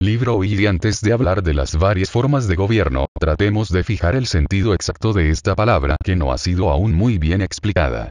libro y antes de hablar de las varias formas de gobierno, tratemos de fijar el sentido exacto de esta palabra que no ha sido aún muy bien explicada.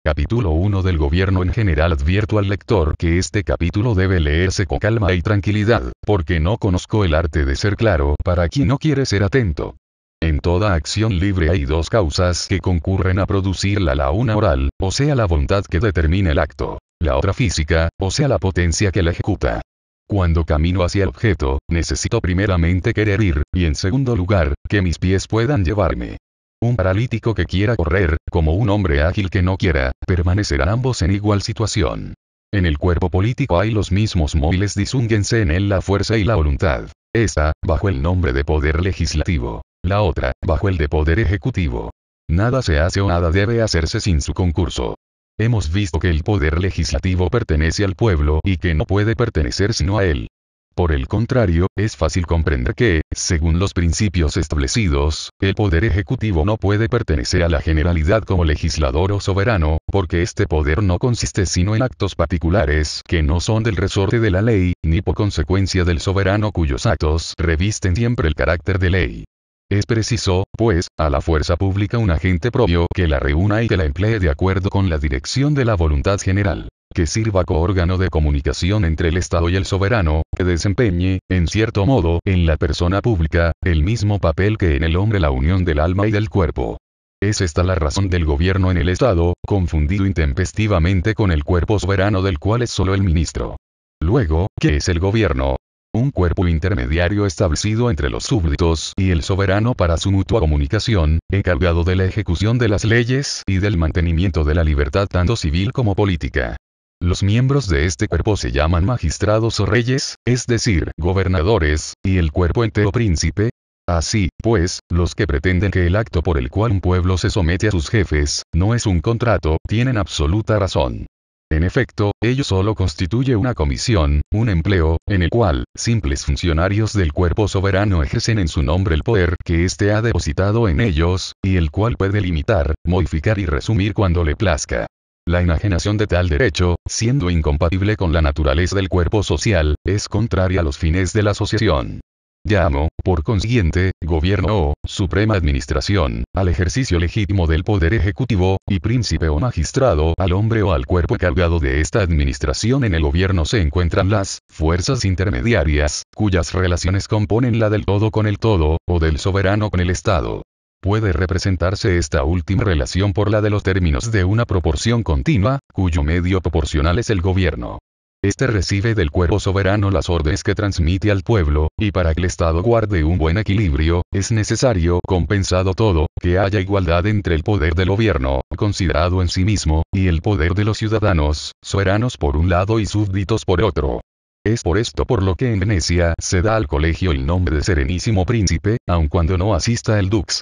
Capítulo 1 del gobierno en general. Advierto al lector que este capítulo debe leerse con calma y tranquilidad, porque no conozco el arte de ser claro para quien no quiere ser atento. En toda acción libre hay dos causas que concurren a producirla: la una oral, o sea la voluntad que determina el acto; la otra física, o sea la potencia que la ejecuta. Cuando camino hacia el objeto, necesito primeramente querer ir, y en segundo lugar, que mis pies puedan llevarme. Un paralítico que quiera correr, como un hombre ágil que no quiera, permanecerán ambos en igual situación. En el cuerpo político hay los mismos móviles, disúnguense en él la fuerza y la voluntad. Esta, bajo el nombre de poder legislativo; la otra, bajo el de poder ejecutivo. Nada se hace o nada debe hacerse sin su concurso. Hemos visto que el poder legislativo pertenece al pueblo y que no puede pertenecer sino a él. Por el contrario, es fácil comprender que, según los principios establecidos, el poder ejecutivo no puede pertenecer a la generalidad como legislador o soberano, porque este poder no consiste sino en actos particulares que no son del resorte de la ley, ni por consecuencia del soberano, cuyos actos revisten siempre el carácter de ley. Es preciso, pues, a la fuerza pública un agente propio que la reúna y que la emplee de acuerdo con la dirección de la voluntad general, que sirva como órgano de comunicación entre el Estado y el soberano, que desempeñe, en cierto modo, en la persona pública, el mismo papel que en el hombre la unión del alma y del cuerpo. Es esta la razón del gobierno en el Estado, confundido intempestivamente con el cuerpo soberano del cual es solo el ministro. Luego, ¿qué es el gobierno? Un cuerpo intermediario establecido entre los súbditos y el soberano para su mutua comunicación, encargado de la ejecución de las leyes y del mantenimiento de la libertad tanto civil como política. Los miembros de este cuerpo se llaman magistrados o reyes, es decir, gobernadores, y el cuerpo entero príncipe. Así, pues, los que pretenden que el acto por el cual un pueblo se somete a sus jefes, no es un contrato, tienen absoluta razón. En efecto, ello solo constituye una comisión, un empleo, en el cual, simples funcionarios del cuerpo soberano ejercen en su nombre el poder que éste ha depositado en ellos, y el cual puede limitar, modificar y resumir cuando le plazca. La enajenación de tal derecho, siendo incompatible con la naturaleza del cuerpo social, es contraria a los fines de la asociación. Llamo, por consiguiente, gobierno o suprema administración, al ejercicio legítimo del poder ejecutivo, y príncipe o magistrado al hombre o al cuerpo encargado de esta administración. En el gobierno se encuentran las fuerzas intermediarias, cuyas relaciones componen la del todo con el todo, o del soberano con el Estado. Puede representarse esta última relación por la de los términos de una proporción continua, cuyo medio proporcional es el gobierno. Este recibe del cuerpo soberano las órdenes que transmite al pueblo, y para que el Estado guarde un buen equilibrio, es necesario, compensado todo, que haya igualdad entre el poder del gobierno, considerado en sí mismo, y el poder de los ciudadanos, soberanos por un lado y súbditos por otro. Es por esto por lo que en Venecia se da al colegio el nombre de Serenísimo Príncipe, aun cuando no asista el dux.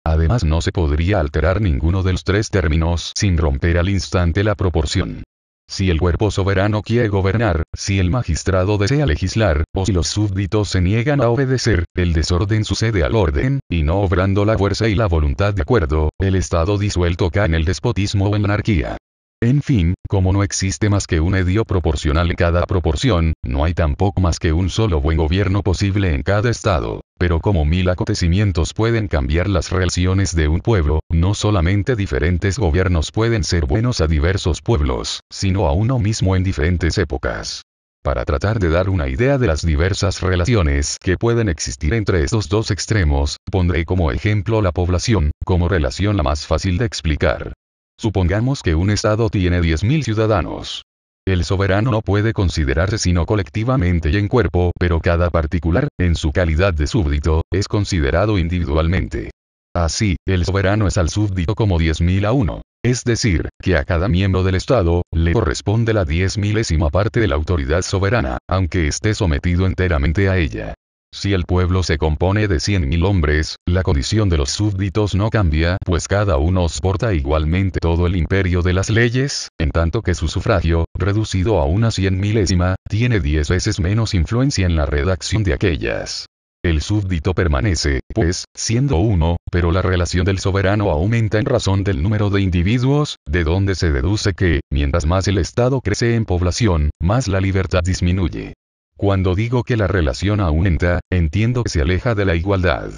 Además no se podría alterar ninguno de los tres términos sin romper al instante la proporción. Si el cuerpo soberano quiere gobernar, si el magistrado desea legislar, o si los súbditos se niegan a obedecer, el desorden sucede al orden, y no obrando la fuerza y la voluntad de acuerdo, el Estado disuelto cae en el despotismo o en la anarquía. En fin, como no existe más que un medio proporcional en cada proporción, no hay tampoco más que un solo buen gobierno posible en cada estado. Pero como mil acontecimientos pueden cambiar las relaciones de un pueblo, no solamente diferentes gobiernos pueden ser buenos a diversos pueblos, sino a uno mismo en diferentes épocas. Para tratar de dar una idea de las diversas relaciones que pueden existir entre estos dos extremos, pondré como ejemplo la población, como relación la más fácil de explicar. Supongamos que un estado tiene 10.000 ciudadanos. El soberano no puede considerarse sino colectivamente y en cuerpo, pero cada particular, en su calidad de súbdito, es considerado individualmente. Así, el soberano es al súbdito como 10.000 a 1. Es decir, que a cada miembro del Estado, le corresponde la 10.000ª parte de la autoridad soberana, aunque esté sometido enteramente a ella. Si el pueblo se compone de 100.000 hombres, la condición de los súbditos no cambia, pues cada uno soporta igualmente todo el imperio de las leyes, en tanto que su sufragio, reducido a una 100.000ª, tiene 10 veces menos influencia en la redacción de aquellas. El súbdito permanece, pues, siendo uno, pero la relación del soberano aumenta en razón del número de individuos, de donde se deduce que, mientras más el Estado crece en población, más la libertad disminuye. Cuando digo que la relación aumenta, entiendo que se aleja de la igualdad.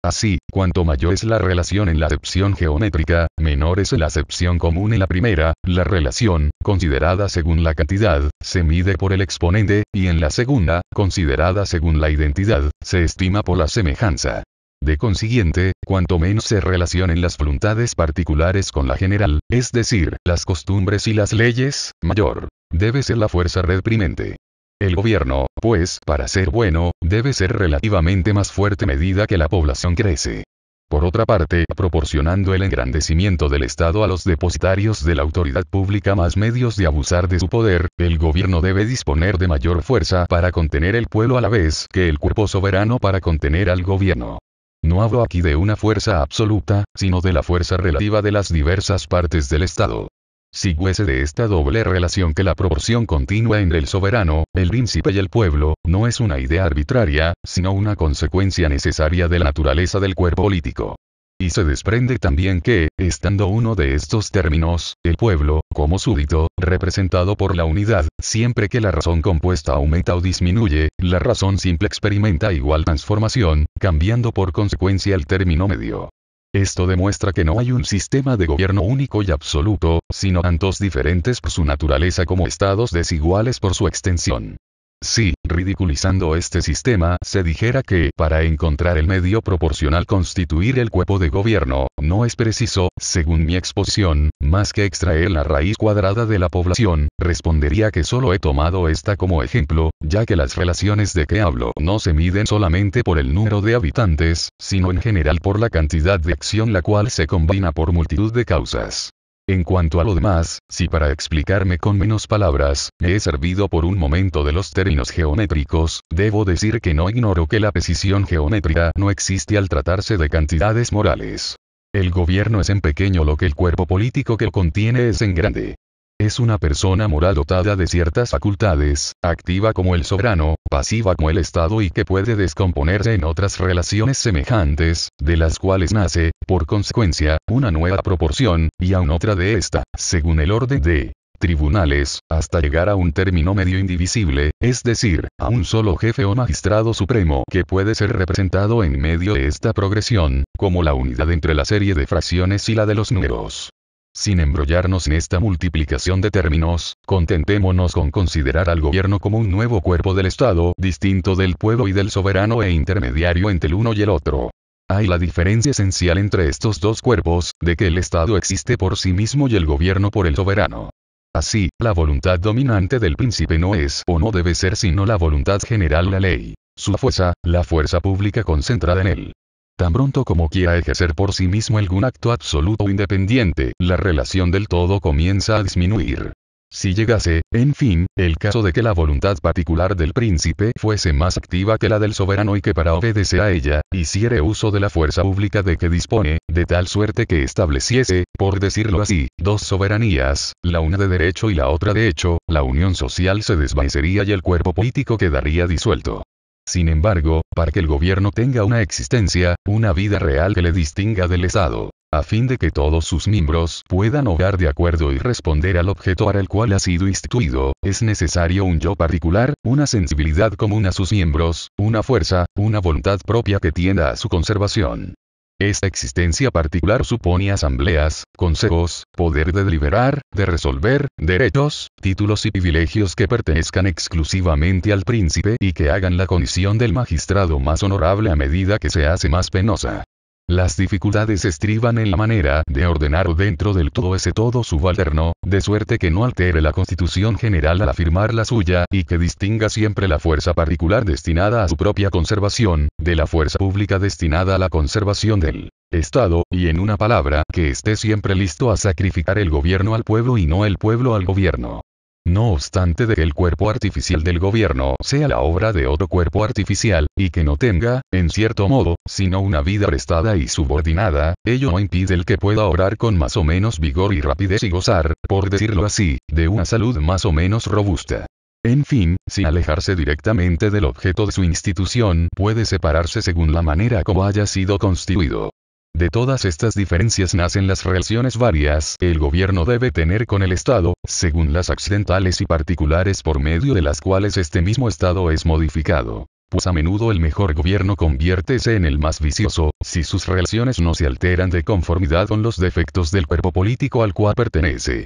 Así, cuanto mayor es la relación en la acepción geométrica, menor es la acepción común en la primera. La relación, considerada según la cantidad, se mide por el exponente, y en la segunda, considerada según la identidad, se estima por la semejanza. De consiguiente, cuanto menos se relacionen las voluntades particulares con la general, es decir, las costumbres y las leyes, mayor debe ser la fuerza reprimente. El gobierno, pues, para ser bueno, debe ser relativamente más fuerte a medida que la población crece. Por otra parte, proporcionando el engrandecimiento del Estado a los depositarios de la autoridad pública más medios de abusar de su poder, el gobierno debe disponer de mayor fuerza para contener el pueblo a la vez que el cuerpo soberano para contener al gobierno. No hablo aquí de una fuerza absoluta, sino de la fuerza relativa de las diversas partes del Estado. Si hubiese de esta doble relación que la proporción continua entre el soberano, el príncipe y el pueblo, no es una idea arbitraria, sino una consecuencia necesaria de la naturaleza del cuerpo político. Y se desprende también que, estando uno de estos términos, el pueblo, como súbdito, representado por la unidad, siempre que la razón compuesta aumenta o disminuye, la razón simple experimenta igual transformación, cambiando por consecuencia el término medio. Esto demuestra que no hay un sistema de gobierno único y absoluto, sino tantos diferentes por su naturaleza como estados desiguales por su extensión. Si, ridiculizando este sistema, se dijera que, para encontrar el medio proporcional constituir el cuerpo de gobierno, no es preciso, según mi exposición, más que extraer la raíz cuadrada de la población, respondería que solo he tomado esta como ejemplo, ya que las relaciones de que hablo no se miden solamente por el número de habitantes, sino en general por la cantidad de acción la cual se combina por multitud de causas. En cuanto a lo demás, si para explicarme con menos palabras, me he servido por un momento de los términos geométricos, debo decir que no ignoro que la precisión geométrica no existe al tratarse de cantidades morales. El gobierno es en pequeño lo que el cuerpo político que lo contiene es en grande. Es una persona moral dotada de ciertas facultades, activa como el soberano, pasiva como el Estado y que puede descomponerse en otras relaciones semejantes, de las cuales nace, por consecuencia, una nueva proporción, y aún otra de esta, según el orden de tribunales, hasta llegar a un término medio indivisible, es decir, a un solo jefe o magistrado supremo que puede ser representado en medio de esta progresión, como la unidad entre la serie de fracciones y la de los números. Sin embrollarnos en esta multiplicación de términos, contentémonos con considerar al gobierno como un nuevo cuerpo del Estado, distinto del pueblo y del soberano e intermediario entre el uno y el otro. Hay la diferencia esencial entre estos dos cuerpos, de que el Estado existe por sí mismo y el gobierno por el soberano. Así, la voluntad dominante del príncipe no es o no debe ser sino la voluntad general, la ley. Su fuerza, la fuerza pública concentrada en él. Tan pronto como quiera ejercer por sí mismo algún acto absoluto o independiente, la relación del todo comienza a disminuir. Si llegase, en fin, el caso de que la voluntad particular del príncipe fuese más activa que la del soberano y que para obedecer a ella, hiciere uso de la fuerza pública de que dispone, de tal suerte que estableciese, por decirlo así, dos soberanías, la una de derecho y la otra de hecho, la unión social se desvanecería y el cuerpo político quedaría disuelto. Sin embargo, para que el gobierno tenga una existencia, una vida real que le distinga del Estado, a fin de que todos sus miembros puedan obrar de acuerdo y responder al objeto para el cual ha sido instituido, es necesario un yo particular, una sensibilidad común a sus miembros, una fuerza, una voluntad propia que tienda a su conservación. Esta existencia particular supone asambleas, consejos, poder de deliberar, de resolver, derechos, títulos y privilegios que pertenezcan exclusivamente al príncipe y que hagan la condición del magistrado más honorable a medida que se hace más penosa. Las dificultades estriban en la manera de ordenar dentro del todo ese todo subalterno, de suerte que no altere la constitución general al afirmar la suya y que distinga siempre la fuerza particular destinada a su propia conservación, de la fuerza pública destinada a la conservación del Estado, y en una palabra, que esté siempre listo a sacrificar el gobierno al pueblo y no el pueblo al gobierno. No obstante de que el cuerpo artificial del gobierno sea la obra de otro cuerpo artificial, y que no tenga, en cierto modo, sino una vida prestada y subordinada, ello no impide el que pueda obrar con más o menos vigor y rapidez y gozar, por decirlo así, de una salud más o menos robusta. En fin, sin alejarse directamente del objeto de su institución, puede separarse según la manera como haya sido constituido. De todas estas diferencias nacen las relaciones varias que el gobierno debe tener con el Estado, según las accidentales y particulares por medio de las cuales este mismo Estado es modificado. Pues a menudo el mejor gobierno conviértese en el más vicioso, si sus relaciones no se alteran de conformidad con los defectos del cuerpo político al cual pertenece.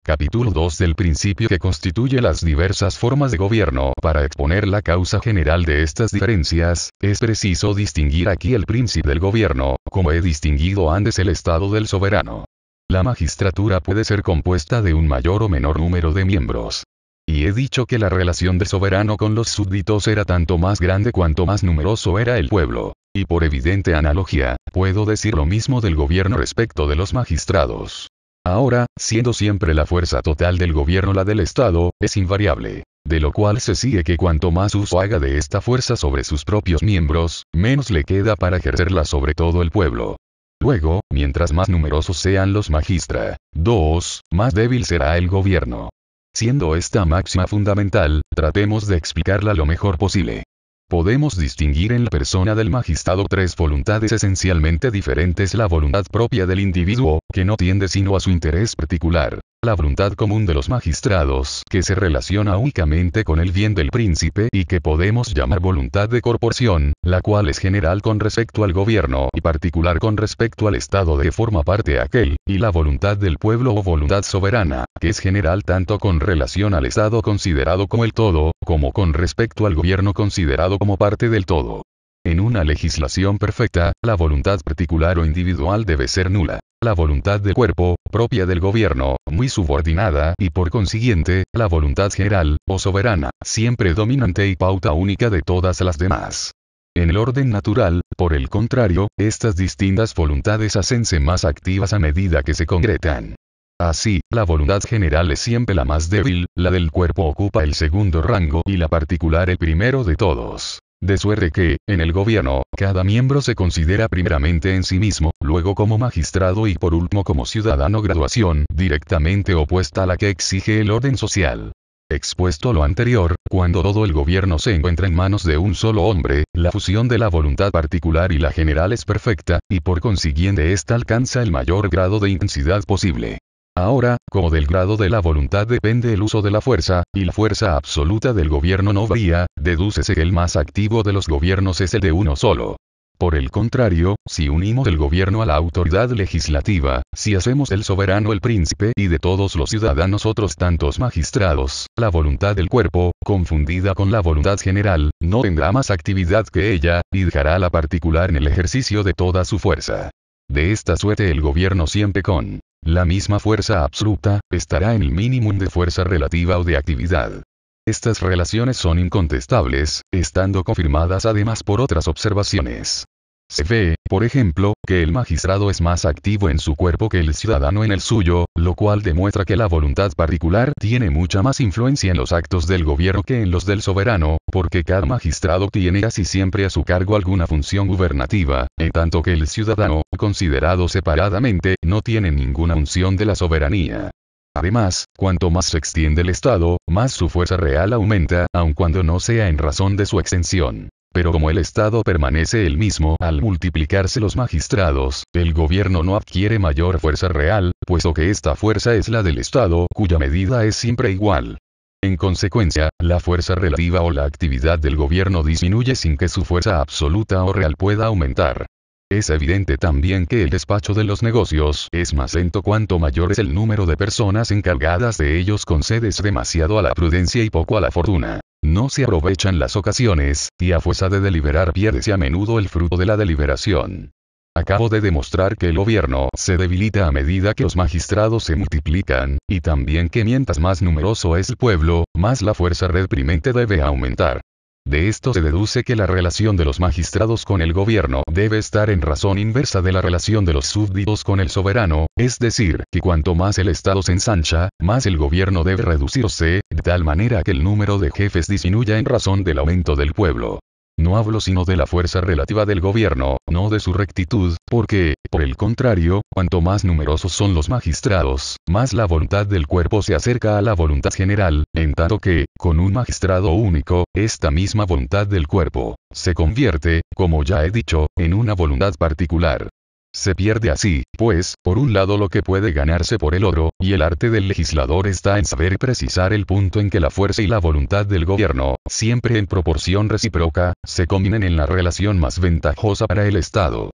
Capítulo 2 del principio que constituye las diversas formas de gobierno. Para exponer la causa general de estas diferencias, es preciso distinguir aquí el príncipe del gobierno, como he distinguido antes el estado del soberano. La magistratura puede ser compuesta de un mayor o menor número de miembros. Y he dicho que la relación del soberano con los súbditos era tanto más grande cuanto más numeroso era el pueblo. Y por evidente analogía, puedo decir lo mismo del gobierno respecto de los magistrados. Ahora, siendo siempre la fuerza total del gobierno la del Estado, es invariable. De lo cual se sigue que cuanto más uso haga de esta fuerza sobre sus propios miembros, menos le queda para ejercerla sobre todo el pueblo. Luego, mientras más numerosos sean los magistrados, más débil será el gobierno. Siendo esta máxima fundamental, tratemos de explicarla lo mejor posible. Podemos distinguir en la persona del magistrado tres voluntades esencialmente diferentes: la voluntad propia del individuo, que no tiende sino a su interés particular; la voluntad común de los magistrados, que se relaciona únicamente con el bien del príncipe y que podemos llamar voluntad de corporación, la cual es general con respecto al gobierno y particular con respecto al Estado de que forma parte aquel; y la voluntad del pueblo o voluntad soberana, que es general tanto con relación al Estado considerado como el todo, como con respecto al gobierno considerado como parte del todo. En una legislación perfecta, la voluntad particular o individual debe ser nula. La voluntad del cuerpo, propia del gobierno, muy subordinada, y por consiguiente, la voluntad general, o soberana, siempre dominante y pauta única de todas las demás. En el orden natural, por el contrario, estas distintas voluntades hacense más activas a medida que se concretan. Así, la voluntad general es siempre la más débil, la del cuerpo ocupa el segundo rango y la particular el primero de todos. De suerte que, en el gobierno, cada miembro se considera primeramente en sí mismo, luego como magistrado y por último como ciudadano, graduación directamente opuesta a la que exige el orden social. Expuesto lo anterior, cuando todo el gobierno se encuentra en manos de un solo hombre, la fusión de la voluntad particular y la general es perfecta, y por consiguiente ésta alcanza el mayor grado de intensidad posible. Ahora, como del grado de la voluntad depende el uso de la fuerza, y la fuerza absoluta del gobierno no varía, dedúcese que el más activo de los gobiernos es el de uno solo. Por el contrario, si unimos el gobierno a la autoridad legislativa, si hacemos del soberano el príncipe y de todos los ciudadanos otros tantos magistrados, la voluntad del cuerpo, confundida con la voluntad general, no tendrá más actividad que ella, y dejará a la particular en el ejercicio de toda su fuerza. De esta suerte el gobierno siempre con la misma fuerza absoluta, estará en el mínimo de fuerza relativa o de actividad. Estas relaciones son incontestables, estando confirmadas además por otras observaciones. Se ve, por ejemplo, que el magistrado es más activo en su cuerpo que el ciudadano en el suyo, lo cual demuestra que la voluntad particular tiene mucha más influencia en los actos del gobierno que en los del soberano, porque cada magistrado tiene casi siempre a su cargo alguna función gubernativa, en tanto que el ciudadano, considerado separadamente, no tiene ninguna función de la soberanía. Además, cuanto más se extiende el Estado, más su fuerza real aumenta, aun cuando no sea en razón de su extensión. Pero como el Estado permanece el mismo al multiplicarse los magistrados, el gobierno no adquiere mayor fuerza real, puesto que esta fuerza es la del Estado, cuya medida es siempre igual. En consecuencia, la fuerza relativa o la actividad del gobierno disminuye sin que su fuerza absoluta o real pueda aumentar. Es evidente también que el despacho de los negocios es más lento cuanto mayor es el número de personas encargadas de ellos, concedes demasiado a la prudencia y poco a la fortuna. No se aprovechan las ocasiones, y a fuerza de deliberar piérdese a menudo el fruto de la deliberación. Acabo de demostrar que el gobierno se debilita a medida que los magistrados se multiplican, y también que mientras más numeroso es el pueblo, más la fuerza reprimente debe aumentar. De esto se deduce que la relación de los magistrados con el gobierno debe estar en razón inversa de la relación de los súbditos con el soberano, es decir, que cuanto más el Estado se ensancha, más el gobierno debe reducirse, de tal manera que el número de jefes disminuya en razón del aumento del pueblo. No hablo sino de la fuerza relativa del gobierno, no de su rectitud, porque, por el contrario, cuanto más numerosos son los magistrados, más la voluntad del cuerpo se acerca a la voluntad general, en tanto que, con un magistrado único, esta misma voluntad del cuerpo se convierte, como ya he dicho, en una voluntad particular. Se pierde así, pues, por un lado lo que puede ganarse por el otro, y el arte del legislador está en saber precisar el punto en que la fuerza y la voluntad del gobierno, siempre en proporción recíproca, se combinen en la relación más ventajosa para el Estado.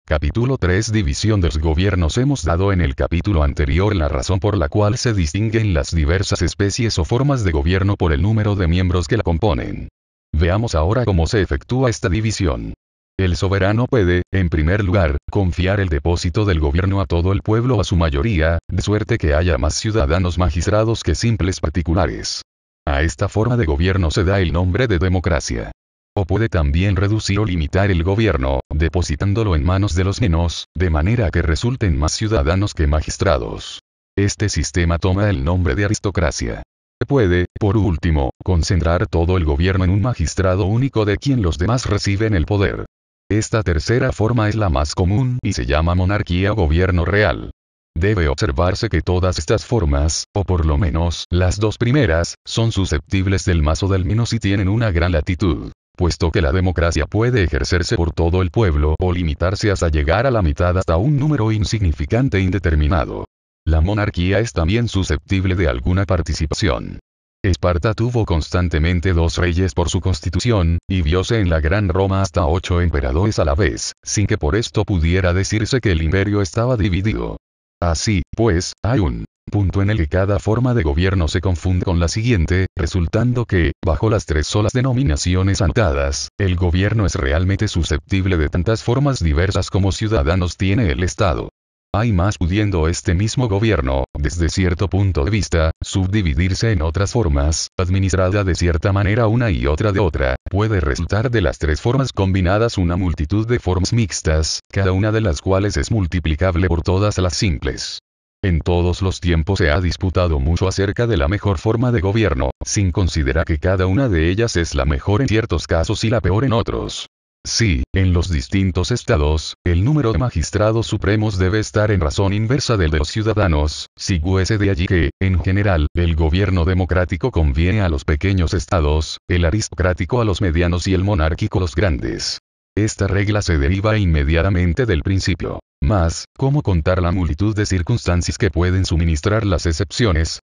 Capítulo 3 División de los gobiernos. Hemos dado en el capítulo anterior la razón por la cual se distinguen las diversas especies o formas de gobierno por el número de miembros que la componen. Veamos ahora cómo se efectúa esta división. El soberano puede, en primer lugar, confiar el depósito del gobierno a todo el pueblo o a su mayoría, de suerte que haya más ciudadanos magistrados que simples particulares. A esta forma de gobierno se da el nombre de democracia. O puede también reducir o limitar el gobierno, depositándolo en manos de los menos, de manera que resulten más ciudadanos que magistrados. Este sistema toma el nombre de aristocracia. Puede, por último, concentrar todo el gobierno en un magistrado único de quien los demás reciben el poder. Esta tercera forma es la más común y se llama monarquía o gobierno real. Debe observarse que todas estas formas, o por lo menos las dos primeras, son susceptibles del más o del menos y tienen una gran latitud, puesto que la democracia puede ejercerse por todo el pueblo o limitarse hasta llegar a la mitad hasta un número insignificante e indeterminado. La monarquía es también susceptible de alguna participación. Esparta tuvo constantemente 2 reyes por su constitución, y viose en la Gran Roma hasta 8 emperadores a la vez, sin que por esto pudiera decirse que el imperio estaba dividido. Así, pues, hay un punto en el que cada forma de gobierno se confunde con la siguiente, resultando que, bajo las 3 solas denominaciones antadas, el gobierno es realmente susceptible de tantas formas diversas como ciudadanos tiene el Estado. Hay más pudiendo este mismo gobierno, desde cierto punto de vista, subdividirse en otras formas, administrada de cierta manera una y otra de otra, puede resultar de las 3 formas combinadas una multitud de formas mixtas, cada una de las cuales es multiplicable por todas las simples. En todos los tiempos se ha disputado mucho acerca de la mejor forma de gobierno, sin considerar que cada una de ellas es la mejor en ciertos casos y la peor en otros. Sí, en los distintos estados, el número de magistrados supremos debe estar en razón inversa del de los ciudadanos, sigúese de allí que, en general, el gobierno democrático conviene a los pequeños estados, el aristocrático a los medianos y el monárquico a los grandes. Esta regla se deriva inmediatamente del principio. Mas, ¿cómo contar la multitud de circunstancias que pueden suministrar las excepciones?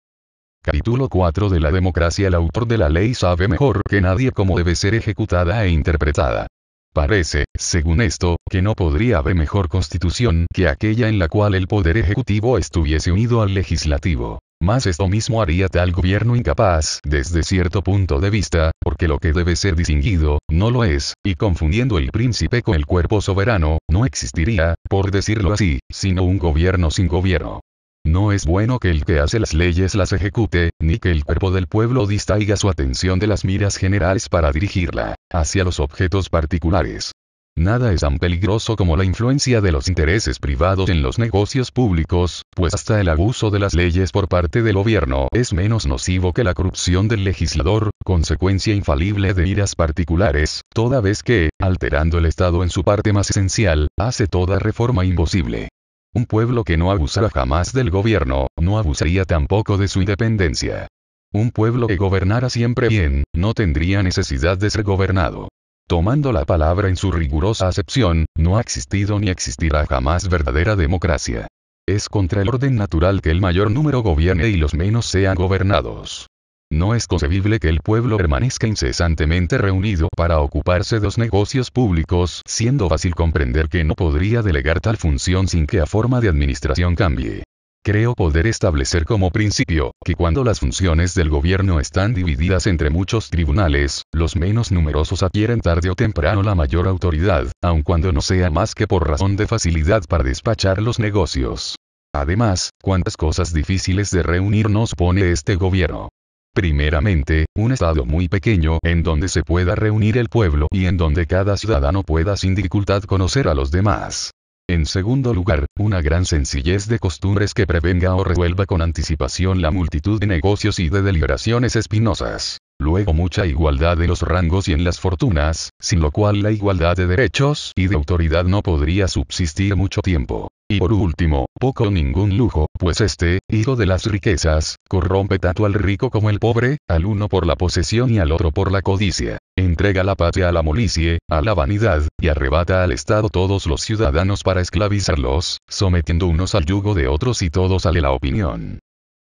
Capítulo 4 de la democracia. El autor de la ley sabe mejor que nadie cómo debe ser ejecutada e interpretada. Parece, según esto, que no podría haber mejor constitución que aquella en la cual el poder ejecutivo estuviese unido al legislativo. Mas esto mismo haría tal gobierno incapaz, desde cierto punto de vista, porque lo que debe ser distinguido, no lo es, y confundiendo el príncipe con el cuerpo soberano, no existiría, por decirlo así, sino un gobierno sin gobierno. No es bueno que el que hace las leyes las ejecute, ni que el cuerpo del pueblo distraiga su atención de las miras generales para dirigirla hacia los objetos particulares. Nada es tan peligroso como la influencia de los intereses privados en los negocios públicos, pues hasta el abuso de las leyes por parte del gobierno es menos nocivo que la corrupción del legislador, consecuencia infalible de miras particulares, toda vez que, alterando el Estado en su parte más esencial, hace toda reforma imposible. Un pueblo que no abusara jamás del gobierno, no abusaría tampoco de su independencia. Un pueblo que gobernara siempre bien, no tendría necesidad de ser gobernado. Tomando la palabra en su rigurosa acepción, no ha existido ni existirá jamás verdadera democracia. Es contra el orden natural que el mayor número gobierne y los menos sean gobernados. No es concebible que el pueblo permanezca incesantemente reunido para ocuparse de los negocios públicos, siendo fácil comprender que no podría delegar tal función sin que la forma de administración cambie. Creo poder establecer como principio, que cuando las funciones del gobierno están divididas entre muchos tribunales, los menos numerosos adquieren tarde o temprano la mayor autoridad, aun cuando no sea más que por razón de facilidad para despachar los negocios. Además, cuántas cosas difíciles de reunir nos pone este gobierno. Primeramente, un estado muy pequeño en donde se pueda reunir el pueblo y en donde cada ciudadano pueda sin dificultad conocer a los demás. En segundo lugar, una gran sencillez de costumbres que prevenga o resuelva con anticipación la multitud de negocios y de deliberaciones espinosas. Luego mucha igualdad de los rangos y en las fortunas, sin lo cual la igualdad de derechos y de autoridad no podría subsistir mucho tiempo. Y por último, poco o ningún lujo, pues este, hijo de las riquezas, corrompe tanto al rico como el pobre, al uno por la posesión y al otro por la codicia. Entrega la patria a la molicie, a la vanidad, y arrebata al Estado todos los ciudadanos para esclavizarlos, sometiendo unos al yugo de otros y todos a la opinión.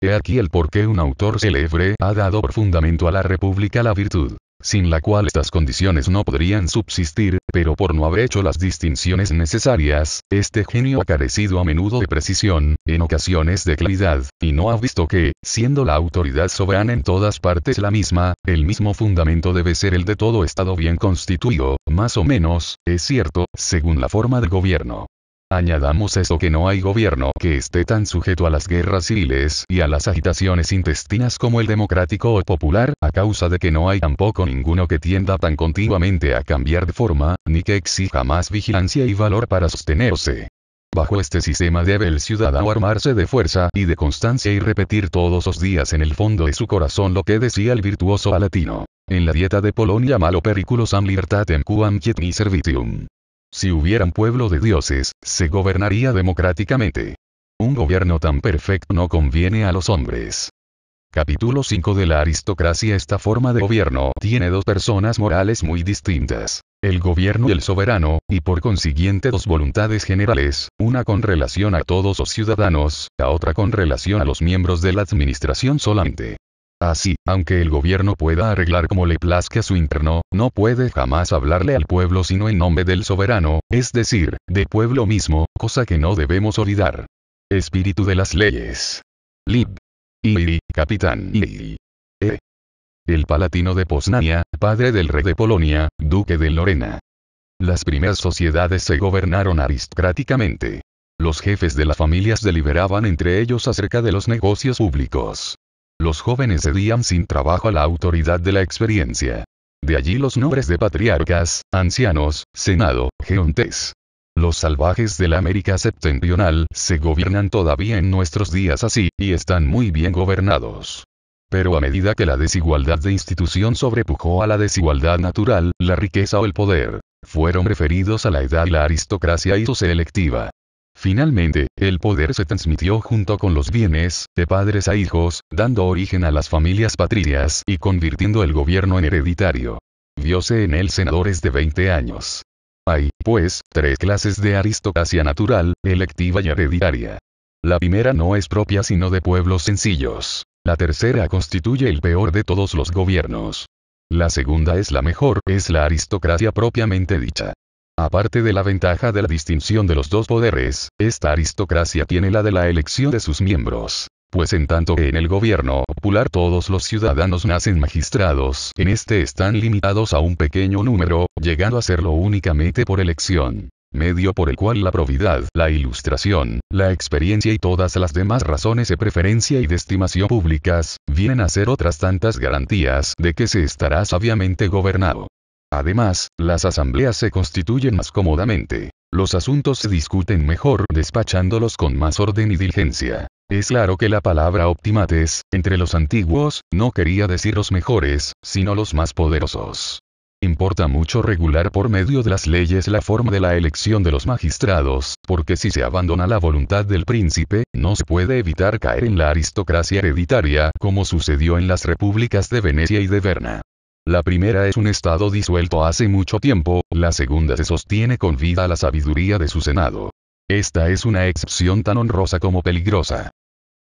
He aquí el por qué un autor célebre ha dado por fundamento a la república la virtud, sin la cual estas condiciones no podrían subsistir, pero por no haber hecho las distinciones necesarias, este genio ha carecido a menudo de precisión, en ocasiones de claridad, y no ha visto que, siendo la autoridad soberana en todas partes la misma, el mismo fundamento debe ser el de todo Estado bien constituido, más o menos, es cierto, según la forma de gobierno. Añadamos esto que no hay gobierno que esté tan sujeto a las guerras civiles y a las agitaciones intestinas como el democrático o popular, a causa de que no hay tampoco ninguno que tienda tan continuamente a cambiar de forma, ni que exija más vigilancia y valor para sostenerse. Bajo este sistema debe el ciudadano armarse de fuerza y de constancia y repetir todos los días en el fondo de su corazón lo que decía el virtuoso Palatino. En la dieta de Polonia malo periculosam libertatem quam quietni servitium. Si hubiera un pueblo de dioses, se gobernaría democráticamente. Un gobierno tan perfecto no conviene a los hombres. Capítulo 5 de la aristocracia. Esta forma de gobierno tiene dos personas morales muy distintas. El gobierno y el soberano, y por consiguiente dos voluntades generales, una con relación a todos los ciudadanos, a otra con relación a los miembros de la administración solamente. Así, aunque el gobierno pueda arreglar como le plazca su interno, no puede jamás hablarle al pueblo sino en nombre del soberano, es decir, del pueblo mismo, cosa que no debemos olvidar. Espíritu de las leyes. Lib. I. Capitán I. El Palatino de Poznania, padre del rey de Polonia, duque de Lorena. Las primeras sociedades se gobernaron aristocráticamente. Los jefes de las familias deliberaban entre ellos acerca de los negocios públicos. Los jóvenes cedían sin trabajo a la autoridad de la experiencia. De allí los nombres de patriarcas, ancianos, senado, geontes. Los salvajes de la América septentrional se gobiernan todavía en nuestros días así, y están muy bien gobernados. Pero a medida que la desigualdad de institución sobrepujó a la desigualdad natural, la riqueza o el poder, fueron preferidos a la edad y la aristocracia hízose electiva. Finalmente, el poder se transmitió junto con los bienes, de padres a hijos, dando origen a las familias patricias y convirtiendo el gobierno en hereditario. Viose en él senadores de 20 años. Hay, pues, tres clases de aristocracia natural, electiva y hereditaria. La primera no es propia sino de pueblos sencillos. La tercera constituye el peor de todos los gobiernos. La segunda es la mejor, es la aristocracia propiamente dicha. Aparte de la ventaja de la distinción de los dos poderes, esta aristocracia tiene la de la elección de sus miembros. Pues en tanto que en el gobierno popular todos los ciudadanos nacen magistrados, en este están limitados a un pequeño número, llegando a serlo únicamente por elección. Medio por el cual la probidad, la ilustración, la experiencia y todas las demás razones de preferencia y de estimación públicas, vienen a ser otras tantas garantías de que se estará sabiamente gobernado. Además, las asambleas se constituyen más cómodamente. Los asuntos se discuten mejor despachándolos con más orden y diligencia. Es claro que la palabra optimates, entre los antiguos, no quería decir los mejores, sino los más poderosos. Importa mucho regular por medio de las leyes la forma de la elección de los magistrados, porque si se abandona la voluntad del príncipe, no se puede evitar caer en la aristocracia hereditaria, como sucedió en las repúblicas de Venecia y de Berna. La primera es un estado disuelto hace mucho tiempo, la segunda se sostiene con vida a la sabiduría de su senado. Esta es una excepción tan honrosa como peligrosa.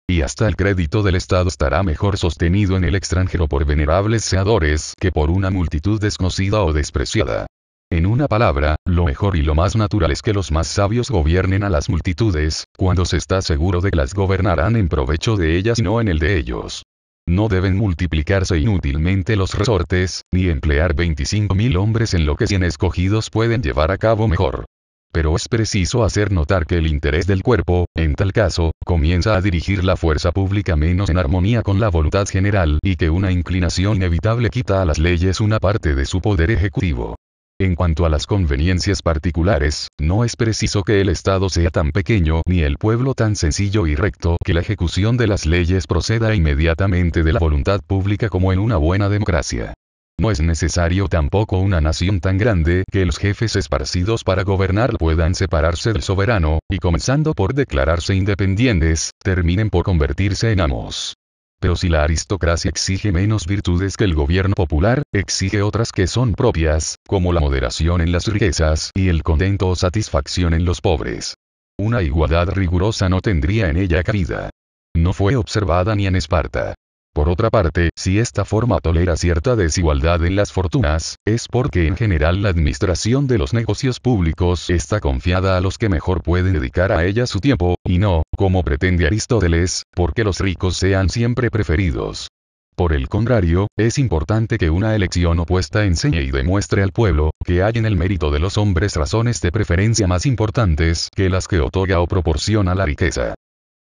Y hasta el crédito del Estado estará mejor sostenido en el extranjero por venerables senadores que por una multitud desconocida o despreciada. En una palabra, lo mejor y lo más natural es que los más sabios gobiernen a las multitudes, cuando se está seguro de que las gobernarán en provecho de ellas y no en el de ellos. No deben multiplicarse inútilmente los resortes, ni emplear 25.000 hombres en lo que 100 escogidos pueden llevar a cabo mejor. Pero es preciso hacer notar que el interés del cuerpo, en tal caso, comienza a dirigir la fuerza pública menos en armonía con la voluntad general y que una inclinación inevitable quita a las leyes una parte de su poder ejecutivo. En cuanto a las conveniencias particulares, no es preciso que el Estado sea tan pequeño ni el pueblo tan sencillo y recto que la ejecución de las leyes proceda inmediatamente de la voluntad pública como en una buena democracia. No es necesario tampoco una nación tan grande que los jefes esparcidos para gobernar puedan separarse del soberano, y comenzando por declararse independientes, terminen por convertirse en amos. Pero si la aristocracia exige menos virtudes que el gobierno popular, exige otras que son propias, como la moderación en las riquezas y el contento o satisfacción en los pobres. Una igualdad rigurosa no tendría en ella cabida. No fue observada ni en Esparta. Por otra parte, si esta forma tolera cierta desigualdad en las fortunas, es porque en general la administración de los negocios públicos está confiada a los que mejor pueden dedicar a ella su tiempo, y no, como pretende Aristóteles, porque los ricos sean siempre preferidos. Por el contrario, es importante que una elección opuesta enseñe y demuestre al pueblo, que hay en el mérito de los hombres razones de preferencia más importantes que las que otorga o proporciona la riqueza.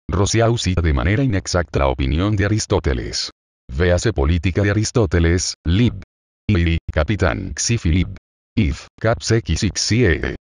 Rousseau cita de manera inexacta la opinión de Aristóteles. Véase Política de Aristóteles, lib. I. Capitán Xi Philip. If. Cap Xie.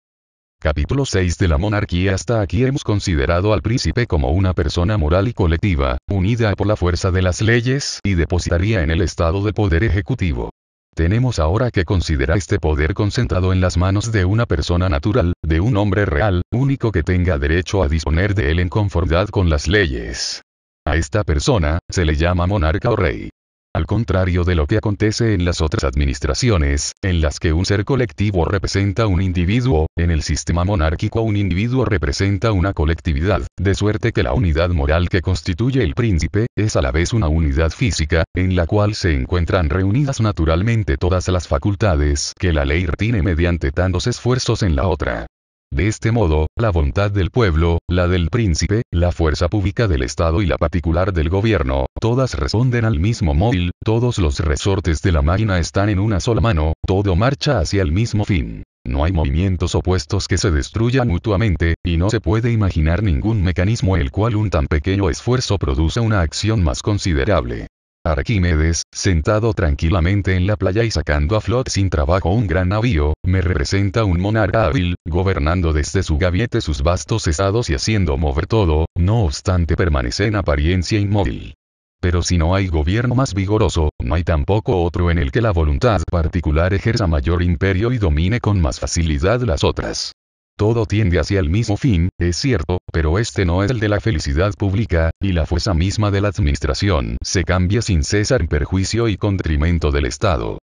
Capítulo 6 de la monarquía. Hasta aquí hemos considerado al príncipe como una persona moral y colectiva, unida por la fuerza de las leyes y depositaria en el estado de poder ejecutivo. Tenemos ahora que considerar este poder concentrado en las manos de una persona natural, de un hombre real, único que tenga derecho a disponer de él en conformidad con las leyes. A esta persona, se le llama monarca o rey. Al contrario de lo que acontece en las otras administraciones, en las que un ser colectivo representa un individuo, en el sistema monárquico un individuo representa una colectividad, de suerte que la unidad moral que constituye el príncipe, es a la vez una unidad física, en la cual se encuentran reunidas naturalmente todas las facultades que la ley retiene mediante tantos esfuerzos en la otra. De este modo, la voluntad del pueblo, la del príncipe, la fuerza pública del Estado y la particular del gobierno, todas responden al mismo móvil, todos los resortes de la máquina están en una sola mano, todo marcha hacia el mismo fin. No hay movimientos opuestos que se destruyan mutuamente, y no se puede imaginar ningún mecanismo en el cual un tan pequeño esfuerzo produce una acción más considerable. Arquímedes, sentado tranquilamente en la playa y sacando a flote sin trabajo un gran navío, me representa un monarca hábil, gobernando desde su gabinete sus vastos estados y haciendo mover todo, no obstante permanece en apariencia inmóvil. Pero si no hay gobierno más vigoroso, no hay tampoco otro en el que la voluntad particular ejerza mayor imperio y domine con más facilidad las otras. Todo tiende hacia el mismo fin, es cierto, pero este no es el de la felicidad pública, y la fuerza misma de la administración se cambia sin cesar en perjuicio y con detrimento del Estado.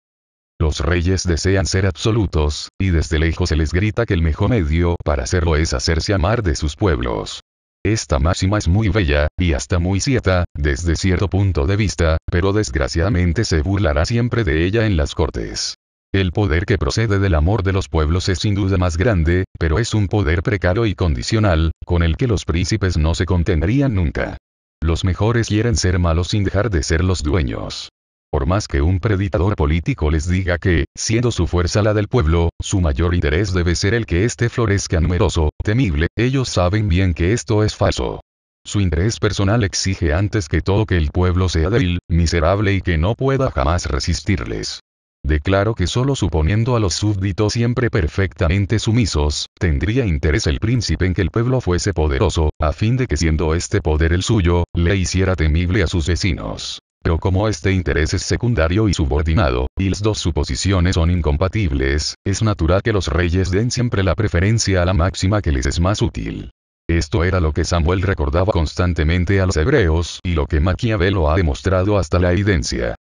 Los reyes desean ser absolutos, y desde lejos se les grita que el mejor medio para hacerlo es hacerse amar de sus pueblos. Esta máxima es muy bella, y hasta muy cierta, desde cierto punto de vista, pero desgraciadamente se burlará siempre de ella en las cortes. El poder que procede del amor de los pueblos es sin duda más grande, pero es un poder precario y condicional, con el que los príncipes no se contentarían nunca. Los mejores quieren ser malos sin dejar de ser los dueños. Por más que un predicador político les diga que, siendo su fuerza la del pueblo, su mayor interés debe ser el que éste florezca numeroso, temible, ellos saben bien que esto es falso. Su interés personal exige antes que todo que el pueblo sea débil, miserable y que no pueda jamás resistirles. Declaro que solo suponiendo a los súbditos siempre perfectamente sumisos, tendría interés el príncipe en que el pueblo fuese poderoso, a fin de que siendo este poder el suyo, le hiciera temible a sus vecinos. Pero como este interés es secundario y subordinado, y las dos suposiciones son incompatibles, es natural que los reyes den siempre la preferencia a la máxima que les es más útil. Esto era lo que Samuel recordaba constantemente a los hebreos y lo que Maquiavelo ha demostrado hasta la evidencia.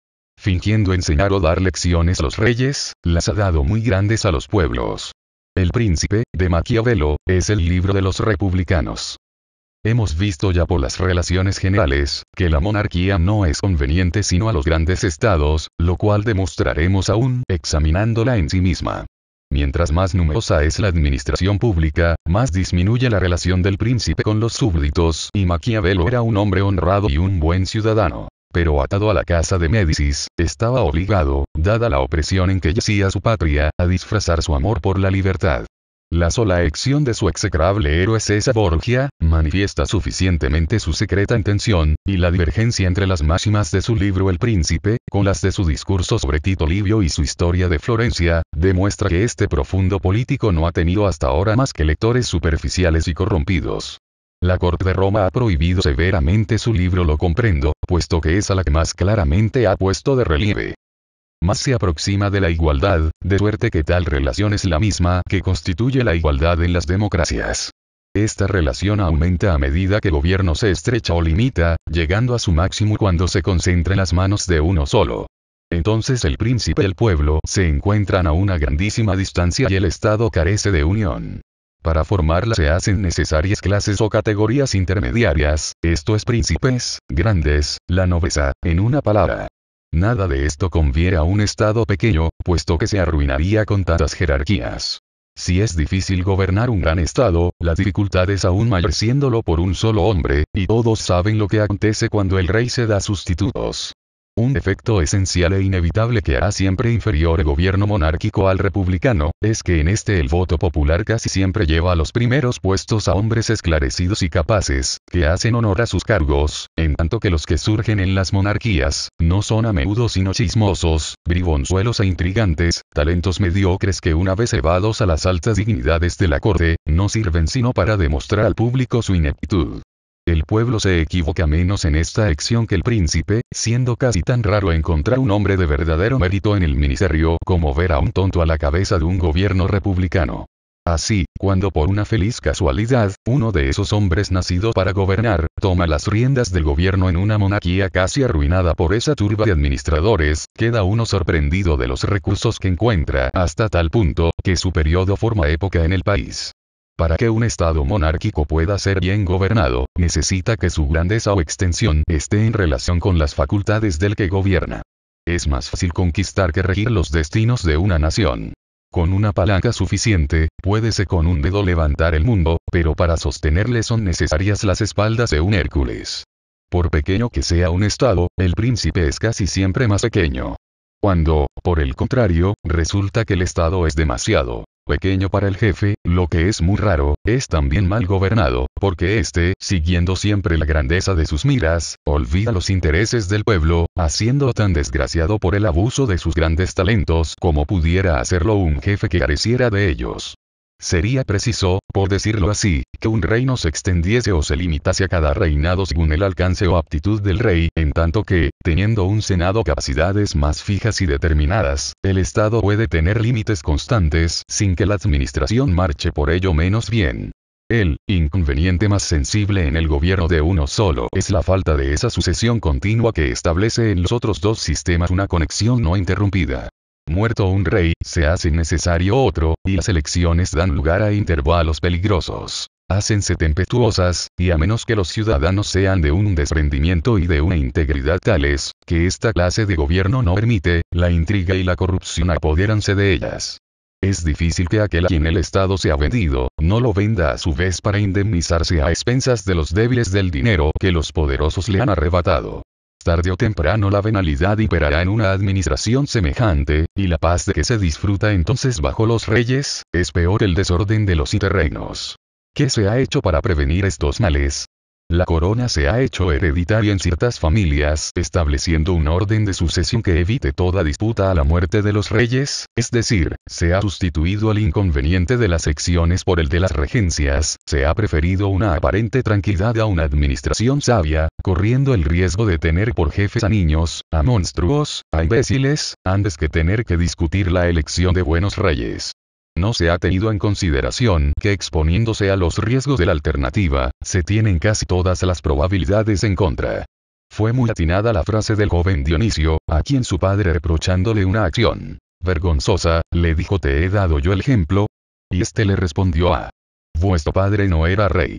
Fingiendo enseñar o dar lecciones a los reyes, las ha dado muy grandes a los pueblos. El Príncipe, de Maquiavelo, es el libro de los republicanos. Hemos visto ya por las relaciones generales, que la monarquía no es conveniente sino a los grandes estados, lo cual demostraremos aún, examinándola en sí misma. Mientras más numerosa es la administración pública, más disminuye la relación del príncipe con los súbditos, y Maquiavelo era un hombre honrado y un buen ciudadano. Pero atado a la casa de Médicis, estaba obligado, dada la opresión en que yacía su patria, a disfrazar su amor por la libertad. La sola acción de su execrable héroe César Borgia, manifiesta suficientemente su secreta intención, y la divergencia entre las máximas de su libro El Príncipe, con las de su discurso sobre Tito Livio y su historia de Florencia, demuestra que este profundo político no ha tenido hasta ahora más que lectores superficiales y corrompidos. La corte de Roma ha prohibido severamente su libro Lo comprendo, puesto que es a la que más claramente ha puesto de relieve. Más se aproxima de la igualdad, de suerte que tal relación es la misma que constituye la igualdad en las democracias. Esta relación aumenta a medida que el gobierno se estrecha o limita, llegando a su máximo cuando se concentra en las manos de uno solo. Entonces el príncipe y el pueblo se encuentran a una grandísima distancia y el Estado carece de unión. Para formarla se hacen necesarias clases o categorías intermediarias, esto es príncipes, grandes, la nobleza, en una palabra. Nada de esto conviene a un Estado pequeño, puesto que se arruinaría con tantas jerarquías. Si es difícil gobernar un gran Estado, la dificultad es aún mayor siéndolo por un solo hombre, y todos saben lo que acontece cuando el rey se da sustitutos. Un defecto esencial e inevitable que hará siempre inferior el gobierno monárquico al republicano, es que en este el voto popular casi siempre lleva a los primeros puestos a hombres esclarecidos y capaces, que hacen honor a sus cargos, en tanto que los que surgen en las monarquías, no son a menudo sino chismosos, bribonzuelos e intrigantes, talentos mediocres que una vez elevados a las altas dignidades de la corte, no sirven sino para demostrar al público su ineptitud. El pueblo se equivoca menos en esta acción que el príncipe, siendo casi tan raro encontrar un hombre de verdadero mérito en el ministerio como ver a un tonto a la cabeza de un gobierno republicano. Así, cuando por una feliz casualidad, uno de esos hombres nacido para gobernar, toma las riendas del gobierno en una monarquía casi arruinada por esa turba de administradores, queda uno sorprendido de los recursos que encuentra hasta tal punto, que su periodo forma época en el país. Para que un Estado monárquico pueda ser bien gobernado, necesita que su grandeza o extensión esté en relación con las facultades del que gobierna. Es más fácil conquistar que regir los destinos de una nación. Con una palanca suficiente, puédese con un dedo levantar el mundo, pero para sostenerle son necesarias las espaldas de un Hércules. Por pequeño que sea un Estado, el príncipe es casi siempre más pequeño. Cuando, por el contrario, resulta que el Estado es demasiado pequeño para el jefe, lo que es muy raro, es también mal gobernado, porque éste, siguiendo siempre la grandeza de sus miras, olvida los intereses del pueblo, haciendo tan desgraciado por el abuso de sus grandes talentos como pudiera hacerlo un jefe que careciera de ellos. Sería preciso, por decirlo así, que un reino se extendiese o se limitase a cada reinado según el alcance o aptitud del rey, en tanto que, teniendo un senado capacidades más fijas y determinadas, el Estado puede tener límites constantes sin que la administración marche por ello menos bien. El inconveniente más sensible en el gobierno de uno solo es la falta de esa sucesión continua que establece en los otros dos sistemas una conexión no interrumpida. Muerto un rey, se hace necesario otro, y las elecciones dan lugar a intervalos peligrosos. Hácense tempestuosas, y a menos que los ciudadanos sean de un desprendimiento y de una integridad tales, que esta clase de gobierno no permite, la intriga y la corrupción apodéranse de ellas. Es difícil que aquel a quien el Estado se ha vendido, no lo venda a su vez para indemnizarse a expensas de los débiles del dinero que los poderosos le han arrebatado. Tarde o temprano la venalidad imperará en una administración semejante, y la paz de que se disfruta entonces bajo los reyes, es peor el desorden de los interreinos. ¿Qué se ha hecho para prevenir estos males? La corona se ha hecho hereditaria en ciertas familias, estableciendo un orden de sucesión que evite toda disputa a la muerte de los reyes, es decir, se ha sustituido el inconveniente de las secciones por el de las regencias, se ha preferido una aparente tranquilidad a una administración sabia, corriendo el riesgo de tener por jefes a niños, a monstruos, a imbéciles, antes que tener que discutir la elección de buenos reyes. No se ha tenido en consideración que exponiéndose a los riesgos de la alternativa, se tienen casi todas las probabilidades en contra. Fue muy atinada la frase del joven Dionisio, a quien su padre reprochándole una acción vergonzosa, le dijo: «¿Te he dado yo el ejemplo?». Y éste le respondió: «Vuestro padre no era rey».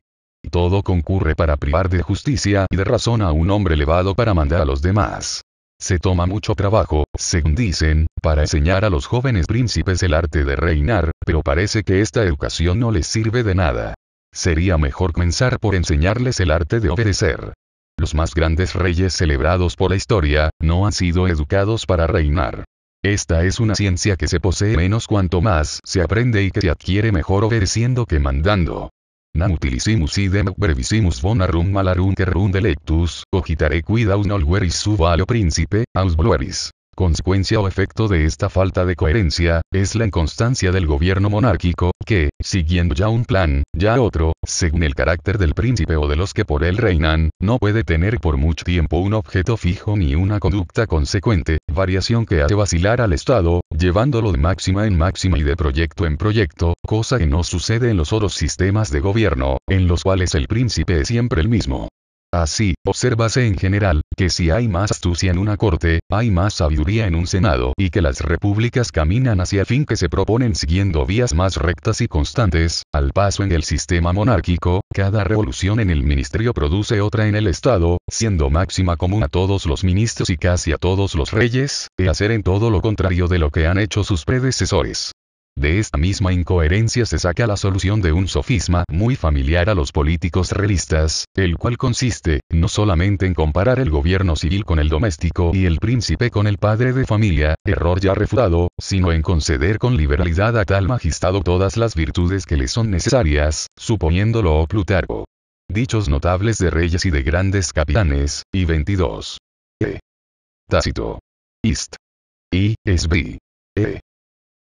Todo concurre para privar de justicia y de razón a un hombre elevado para mandar a los demás. Se toma mucho trabajo, según dicen, para enseñar a los jóvenes príncipes el arte de reinar, pero parece que esta educación no les sirve de nada. Sería mejor comenzar por enseñarles el arte de obedecer. Los más grandes reyes celebrados por la historia, no han sido educados para reinar. Esta es una ciencia que se posee menos cuanto más se aprende y que se adquiere mejor obedeciendo que mandando. Nam utilisimus idem brevisimus bonarum malarum querrum delectus, cogitare quidam nolveris subo alio principe, aus bloeris. Consecuencia o efecto de esta falta de coherencia, es la inconstancia del gobierno monárquico, que, siguiendo ya un plan, ya otro, según el carácter del príncipe o de los que por él reinan, no puede tener por mucho tiempo un objeto fijo ni una conducta consecuente, variación que hace vacilar al Estado, llevándolo de máxima en máxima y de proyecto en proyecto, cosa que no sucede en los otros sistemas de gobierno, en los cuales el príncipe es siempre el mismo. Así, obsérvase en general, que si hay más astucia en una corte, hay más sabiduría en un senado, y que las repúblicas caminan hacia el fin que se proponen siguiendo vías más rectas y constantes, al paso en el sistema monárquico, cada revolución en el ministerio produce otra en el estado, siendo máxima común a todos los ministros y casi a todos los reyes, hacer en todo lo contrario de lo que han hecho sus predecesores. De esta misma incoherencia se saca la solución de un sofisma muy familiar a los políticos realistas, el cual consiste, no solamente en comparar el gobierno civil con el doméstico y el príncipe con el padre de familia, error ya refutado, sino en conceder con liberalidad a tal magistrado todas las virtudes que le son necesarias, suponiéndolo Plutarco. Dichos notables de reyes y de grandes capitanes, y 22. Tácito. Ist. Y, Sb.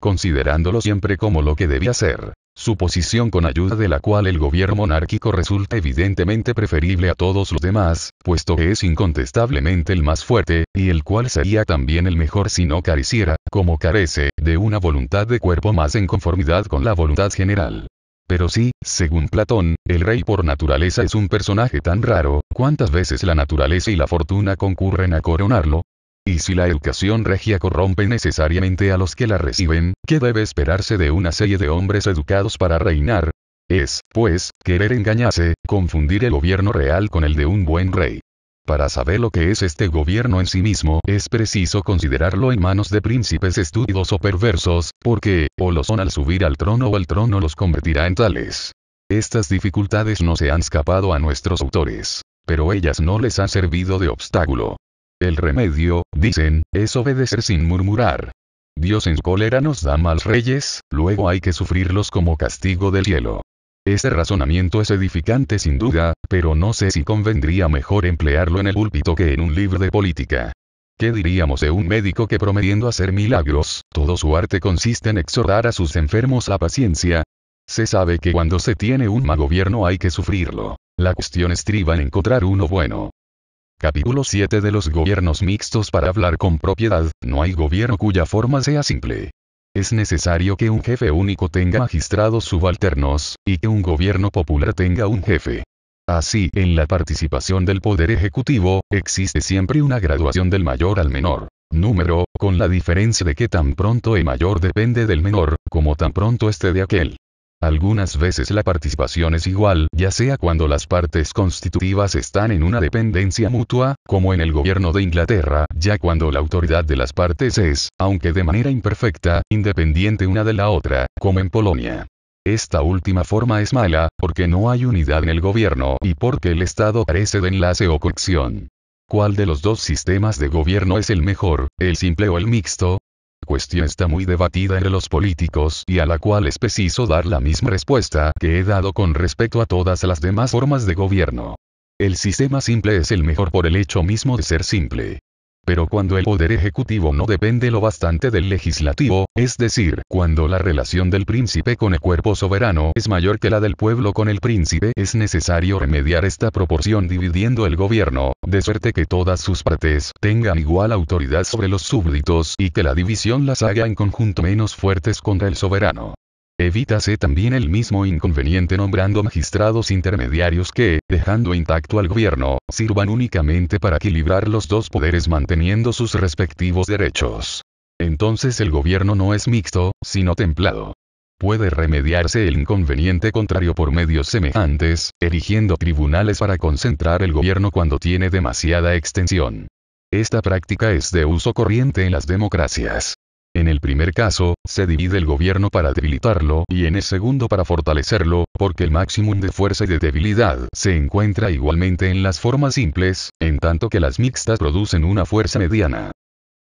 Considerándolo siempre como lo que debía ser, su posición con ayuda de la cual el gobierno monárquico resulta evidentemente preferible a todos los demás, puesto que es incontestablemente el más fuerte, y el cual sería también el mejor si no careciera, como carece, de una voluntad de cuerpo más en conformidad con la voluntad general. Pero sí, según Platón, el rey por naturaleza es un personaje tan raro, ¿cuántas veces la naturaleza y la fortuna concurren a coronarlo? Y si la educación regia corrompe necesariamente a los que la reciben, ¿qué debe esperarse de una serie de hombres educados para reinar? Es, pues, querer engañarse, confundir el gobierno real con el de un buen rey. Para saber lo que es este gobierno en sí mismo, es preciso considerarlo en manos de príncipes estúpidos o perversos, porque, o lo son al subir al trono o el trono los convertirá en tales. Estas dificultades no se han escapado a nuestros autores, pero ellas no les han servido de obstáculo. El remedio, dicen, es obedecer sin murmurar. Dios en su cólera nos da malos reyes, luego hay que sufrirlos como castigo del cielo. Este razonamiento es edificante sin duda, pero no sé si convendría mejor emplearlo en el púlpito que en un libro de política. ¿Qué diríamos de un médico que prometiendo hacer milagros, todo su arte consiste en exhortar a sus enfermos la paciencia? Se sabe que cuando se tiene un mal gobierno hay que sufrirlo. La cuestión estriba en encontrar uno bueno. Capítulo 7 de los gobiernos mixtos. Para hablar con propiedad, no hay gobierno cuya forma sea simple. Es necesario que un jefe único tenga magistrados subalternos, y que un gobierno popular tenga un jefe. Así, en la participación del poder ejecutivo, existe siempre una graduación del mayor al menor número, con la diferencia de que tan pronto el mayor depende del menor, como tan pronto este de aquel. Algunas veces la participación es igual, ya sea cuando las partes constitutivas están en una dependencia mutua, como en el gobierno de Inglaterra, ya cuando la autoridad de las partes es, aunque de manera imperfecta, independiente una de la otra, como en Polonia. Esta última forma es mala, porque no hay unidad en el gobierno y porque el Estado carece de enlace o cohesión. ¿Cuál de los dos sistemas de gobierno es el mejor, el simple o el mixto? Cuestión está muy debatida entre los políticos y a la cual es preciso dar la misma respuesta que he dado con respecto a todas las demás formas de gobierno. El sistema simple es el mejor por el hecho mismo de ser simple. Pero cuando el poder ejecutivo no depende lo bastante del legislativo, es decir, cuando la relación del príncipe con el cuerpo soberano es mayor que la del pueblo con el príncipe, es necesario remediar esta proporción dividiendo el gobierno, de suerte que todas sus partes tengan igual autoridad sobre los súbditos y que la división las haga en conjunto menos fuertes contra el soberano. Evítase también el mismo inconveniente nombrando magistrados intermediarios que, dejando intacto al gobierno, sirvan únicamente para equilibrar los dos poderes manteniendo sus respectivos derechos. Entonces el gobierno no es mixto, sino templado. Puede remediarse el inconveniente contrario por medios semejantes, erigiendo tribunales para concentrar el gobierno cuando tiene demasiada extensión. Esta práctica es de uso corriente en las democracias. En el primer caso, se divide el gobierno para debilitarlo y en el segundo para fortalecerlo, porque el máximum de fuerza y de debilidad se encuentra igualmente en las formas simples, en tanto que las mixtas producen una fuerza mediana.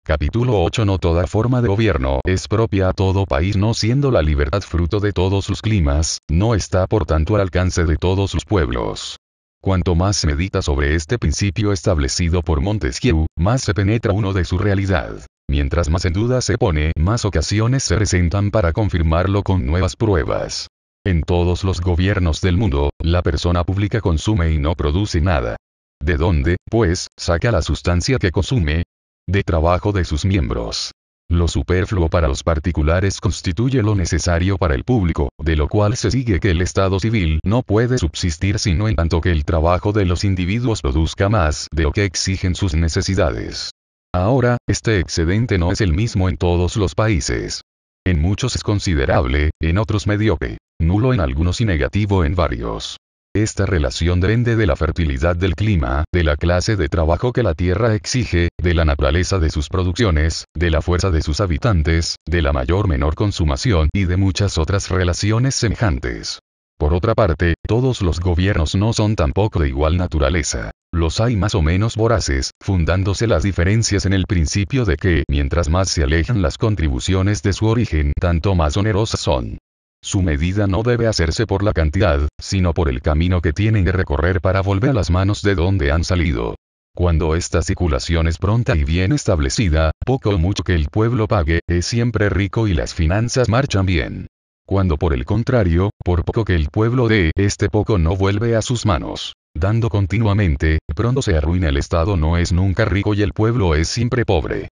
Capítulo 8. No toda forma de gobierno es propia a todo país, no siendo la libertad fruto de todos los climas, no está por tanto al alcance de todos los pueblos. Cuanto más se medita sobre este principio establecido por Montesquieu, más se penetra uno de su realidad. Mientras más en duda se pone, más ocasiones se presentan para confirmarlo con nuevas pruebas. En todos los gobiernos del mundo, la persona pública consume y no produce nada. ¿De dónde, pues, saca la sustancia que consume? De trabajo de sus miembros. Lo superfluo para los particulares constituye lo necesario para el público, de lo cual se sigue que el Estado civil no puede subsistir sino en tanto que el trabajo de los individuos produzca más de lo que exigen sus necesidades. Ahora, este excedente no es el mismo en todos los países. En muchos es considerable, en otros mediocre, nulo en algunos y negativo en varios. Esta relación depende de la fertilidad del clima, de la clase de trabajo que la tierra exige, de la naturaleza de sus producciones, de la fuerza de sus habitantes, de la mayor o menor consumación y de muchas otras relaciones semejantes. Por otra parte, todos los gobiernos no son tampoco de igual naturaleza. Los hay más o menos voraces, fundándose las diferencias en el principio de que, mientras más se alejan las contribuciones de su origen, tanto más onerosas son. Su medida no debe hacerse por la cantidad, sino por el camino que tienen que recorrer para volver a las manos de donde han salido. Cuando esta circulación es pronta y bien establecida, poco o mucho que el pueblo pague, es siempre rico y las finanzas marchan bien. Cuando por el contrario, por poco que el pueblo dé, este poco no vuelve a sus manos. Dando continuamente, pronto se arruina el Estado, no es nunca rico y el pueblo es siempre pobre.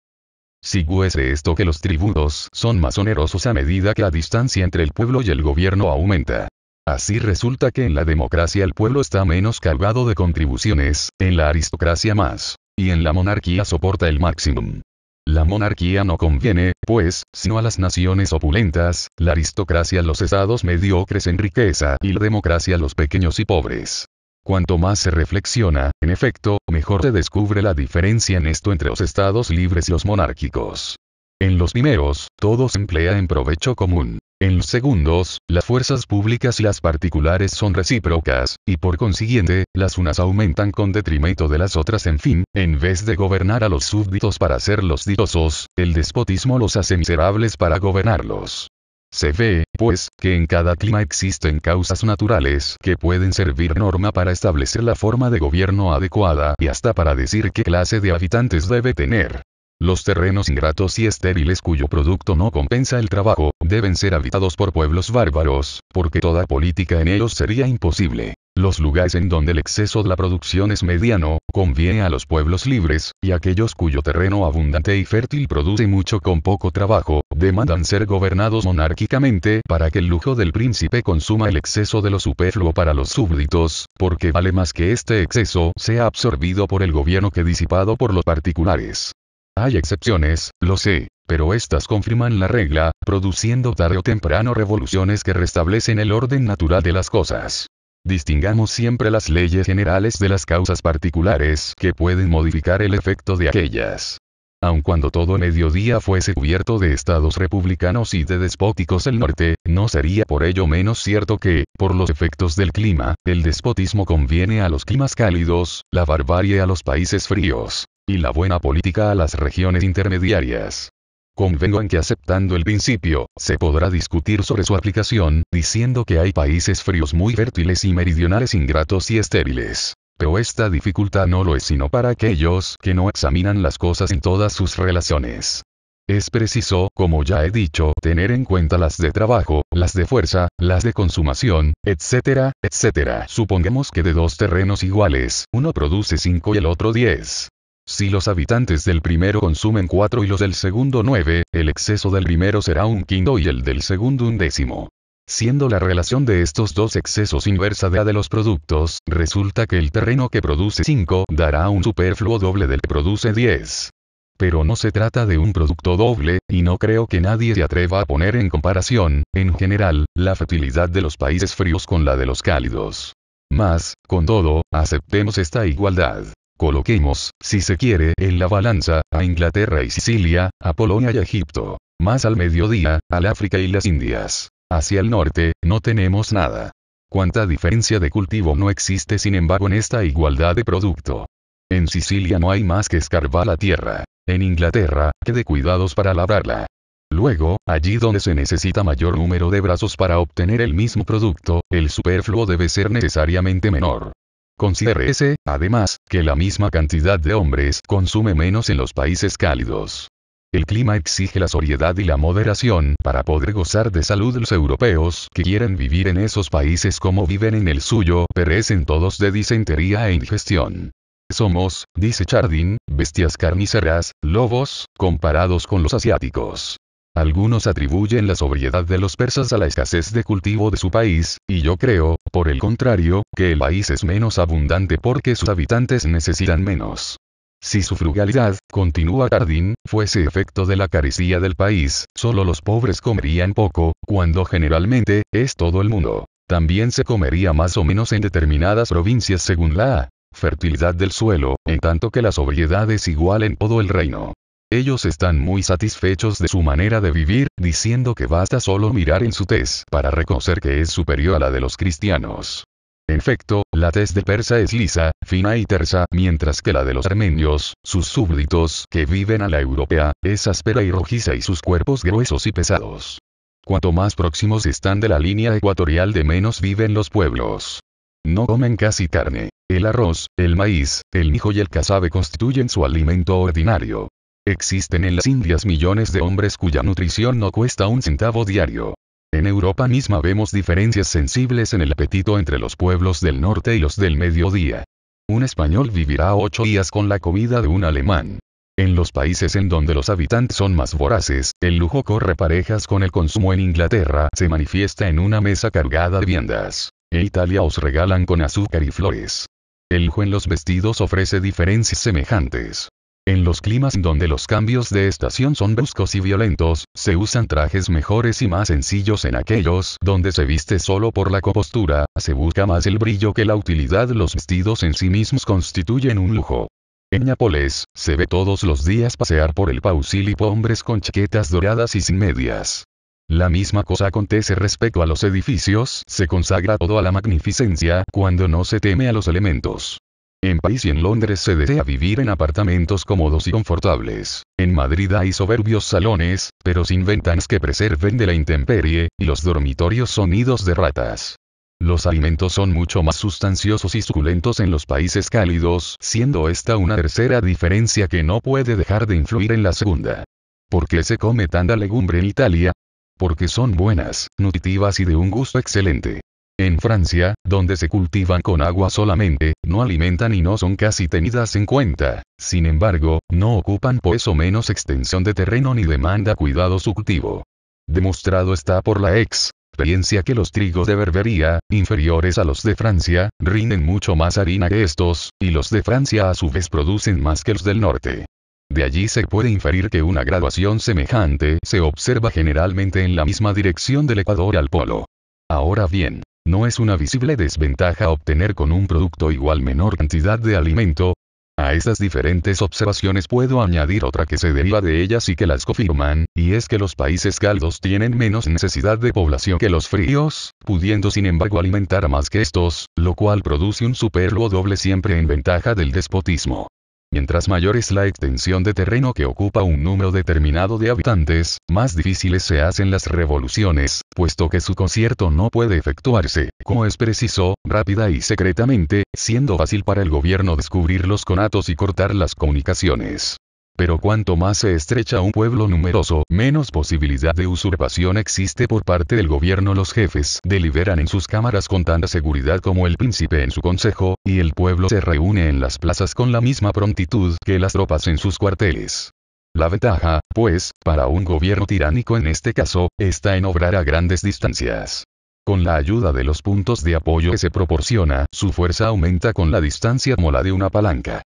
Sigüese esto que los tributos son más onerosos a medida que la distancia entre el pueblo y el gobierno aumenta. Así resulta que en la democracia el pueblo está menos cargado de contribuciones, en la aristocracia más, y en la monarquía soporta el máximo. La monarquía no conviene, pues, sino a las naciones opulentas, la aristocracia a los estados mediocres en riqueza y la democracia a los pequeños y pobres. Cuanto más se reflexiona, en efecto, mejor se descubre la diferencia en esto entre los estados libres y los monárquicos. En los primeros, todo se emplea en provecho común. En los segundos, las fuerzas públicas y las particulares son recíprocas, y por consiguiente, las unas aumentan con detrimento de las otras. En fin, en vez de gobernar a los súbditos para hacerlos dichosos, el despotismo los hace miserables para gobernarlos. Se ve, pues, que en cada clima existen causas naturales que pueden servir norma para establecer la forma de gobierno adecuada y hasta para decir qué clase de habitantes debe tener. Los terrenos ingratos y estériles cuyo producto no compensa el trabajo, deben ser habitados por pueblos bárbaros, porque toda política en ellos sería imposible. Los lugares en donde el exceso de la producción es mediano, conviene a los pueblos libres, y aquellos cuyo terreno abundante y fértil produce mucho con poco trabajo, demandan ser gobernados monárquicamente para que el lujo del príncipe consuma el exceso de lo superfluo para los súbditos, porque vale más que este exceso sea absorbido por el gobierno que disipado por los particulares. Hay excepciones, lo sé, pero estas confirman la regla, produciendo tarde o temprano revoluciones que restablecen el orden natural de las cosas. Distingamos siempre las leyes generales de las causas particulares que pueden modificar el efecto de aquellas. Aun cuando todo mediodía fuese cubierto de estados republicanos y de despóticos el norte, no sería por ello menos cierto que, por los efectos del clima, el despotismo conviene a los climas cálidos, la barbarie a los países fríos, y la buena política a las regiones intermediarias. Convengo en que aceptando el principio, se podrá discutir sobre su aplicación, diciendo que hay países fríos muy fértiles y meridionales ingratos y estériles. Pero esta dificultad no lo es sino para aquellos que no examinan las cosas en todas sus relaciones. Es preciso, como ya he dicho, tener en cuenta las de trabajo, las de fuerza, las de consumación, etcétera, etcétera. Supongamos que de dos terrenos iguales, uno produce 5 y el otro 10. Si los habitantes del primero consumen 4 y los del segundo 9, el exceso del primero será 1/5 y el del segundo 1/10. Siendo la relación de estos dos excesos inversa de la de los productos, resulta que el terreno que produce 5 dará un superfluo doble del que produce 10. Pero no se trata de un producto doble, y no creo que nadie se atreva a poner en comparación, en general, la fertilidad de los países fríos con la de los cálidos. Mas, con todo, aceptemos esta igualdad. Coloquemos, si se quiere, en la balanza, a Inglaterra y Sicilia, a Polonia y a Egipto. Más al mediodía, al África y las Indias. Hacia el norte, no tenemos nada. Cuánta diferencia de cultivo no existe sin embargo en esta igualdad de producto. En Sicilia no hay más que escarbar la tierra. en Inglaterra, que de cuidados para labrarla. Luego, allí donde se necesita mayor número de brazos para obtener el mismo producto, el superfluo debe ser necesariamente menor. Considérese, además, que la misma cantidad de hombres consume menos en los países cálidos. El clima exige la sobriedad y la moderación para poder gozar de salud. Los europeos que quieren vivir en esos países como viven en el suyo perecen todos de disentería e indigestión. Somos, dice Chardin, bestias carníceras, lobos, comparados con los asiáticos. Algunos atribuyen la sobriedad de los persas a la escasez de cultivo de su país, y yo creo, por el contrario, que el país es menos abundante porque sus habitantes necesitan menos. Si su frugalidad, continúa Chardin, fuese efecto de la carecia del país, solo los pobres comerían poco, cuando generalmente, es todo el mundo. También se comería más o menos en determinadas provincias según la fertilidad del suelo, en tanto que la sobriedad es igual en todo el reino. Ellos están muy satisfechos de su manera de vivir, diciendo que basta solo mirar en su tez para reconocer que es superior a la de los cristianos. En efecto, la tez del persa es lisa, fina y tersa, mientras que la de los armenios, sus súbditos, que viven a la europea, es áspera y rojiza y sus cuerpos gruesos y pesados. Cuanto más próximos están de la línea ecuatorial de menos viven los pueblos. No comen casi carne. El arroz, el maíz, el mijo y el casabe constituyen su alimento ordinario. Existen en las Indias millones de hombres cuya nutrición no cuesta un centavo diario. En Europa misma vemos diferencias sensibles en el apetito entre los pueblos del norte y los del mediodía. Un español vivirá 8 días con la comida de un alemán. En los países en donde los habitantes son más voraces, el lujo corre parejas con el consumo. En Inglaterra se manifiesta en una mesa cargada de viandas. En Italia os regalan con azúcar y flores. El lujo en los vestidos ofrece diferencias semejantes. En los climas donde los cambios de estación son bruscos y violentos, se usan trajes mejores y más sencillos. En aquellos donde se viste solo por la compostura, se busca más el brillo que la utilidad. Los vestidos en sí mismos constituyen un lujo. En Nápoles, se ve todos los días pasear por el Pausilipo hombres con chaquetas doradas y sin medias. La misma cosa acontece respecto a los edificios, se consagra todo a la magnificencia, cuando no se teme a los elementos. En París y en Londres se desea vivir en apartamentos cómodos y confortables. En Madrid hay soberbios salones, pero sin ventanas que preserven de la intemperie, y los dormitorios son nidos de ratas. Los alimentos son mucho más sustanciosos y suculentos en los países cálidos, siendo esta una tercera diferencia que no puede dejar de influir en la segunda. ¿Por qué se come tanta legumbre en Italia? Porque son buenas, nutritivas y de un gusto excelente. En Francia, donde se cultivan con agua solamente, no alimentan y no son casi tenidas en cuenta. Sin embargo, no ocupan por eso menos extensión de terreno ni demanda cuidado su cultivo. Demostrado está por la experiencia que los trigos de Berbería, inferiores a los de Francia, rinden mucho más harina que estos, y los de Francia a su vez producen más que los del norte. De allí se puede inferir que una graduación semejante se observa generalmente en la misma dirección del Ecuador al polo. Ahora bien, ¿no es una visible desventaja obtener con un producto igual menor cantidad de alimento? A estas diferentes observaciones puedo añadir otra que se deriva de ellas y que las confirman, y es que los países cálidos tienen menos necesidad de población que los fríos, pudiendo sin embargo alimentar más que estos, lo cual produce un superfluo doble siempre en ventaja del despotismo. Mientras mayor es la extensión de terreno que ocupa un número determinado de habitantes, más difíciles se hacen las revoluciones, puesto que su concierto no puede efectuarse, como es preciso, rápida y secretamente, siendo fácil para el gobierno descubrir los conatos y cortar las comunicaciones. Pero cuanto más se estrecha un pueblo numeroso, menos posibilidad de usurpación existe por parte del gobierno. Los jefes deliberan en sus cámaras con tanta seguridad como el príncipe en su consejo, y el pueblo se reúne en las plazas con la misma prontitud que las tropas en sus cuarteles. La ventaja, pues, para un gobierno tiránico en este caso, está en obrar a grandes distancias. Con la ayuda de los puntos de apoyo que se proporciona, su fuerza aumenta con la distancia como la de una palanca.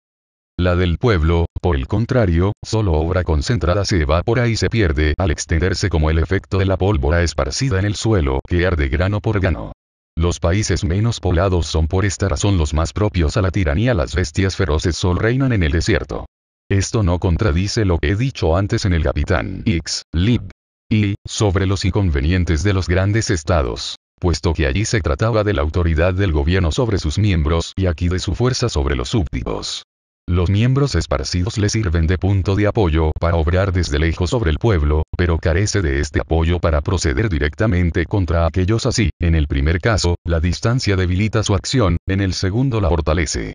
La del pueblo, por el contrario, solo obra concentrada se evapora y se pierde al extenderse como el efecto de la pólvora esparcida en el suelo que arde grano por grano. Los países menos poblados son por esta razón los más propios a la tiranía. Las bestias feroces solo reinan en el desierto. Esto no contradice lo que he dicho antes en el Capitán X. Lib. Y, sobre los inconvenientes de los grandes estados, puesto que allí se trataba de la autoridad del gobierno sobre sus miembros y aquí de su fuerza sobre los súbditos. Los miembros esparcidos le sirven de punto de apoyo para obrar desde lejos sobre el pueblo, pero carece de este apoyo para proceder directamente contra aquellos así. En el primer caso, la distancia debilita su acción, en el segundo la fortalece.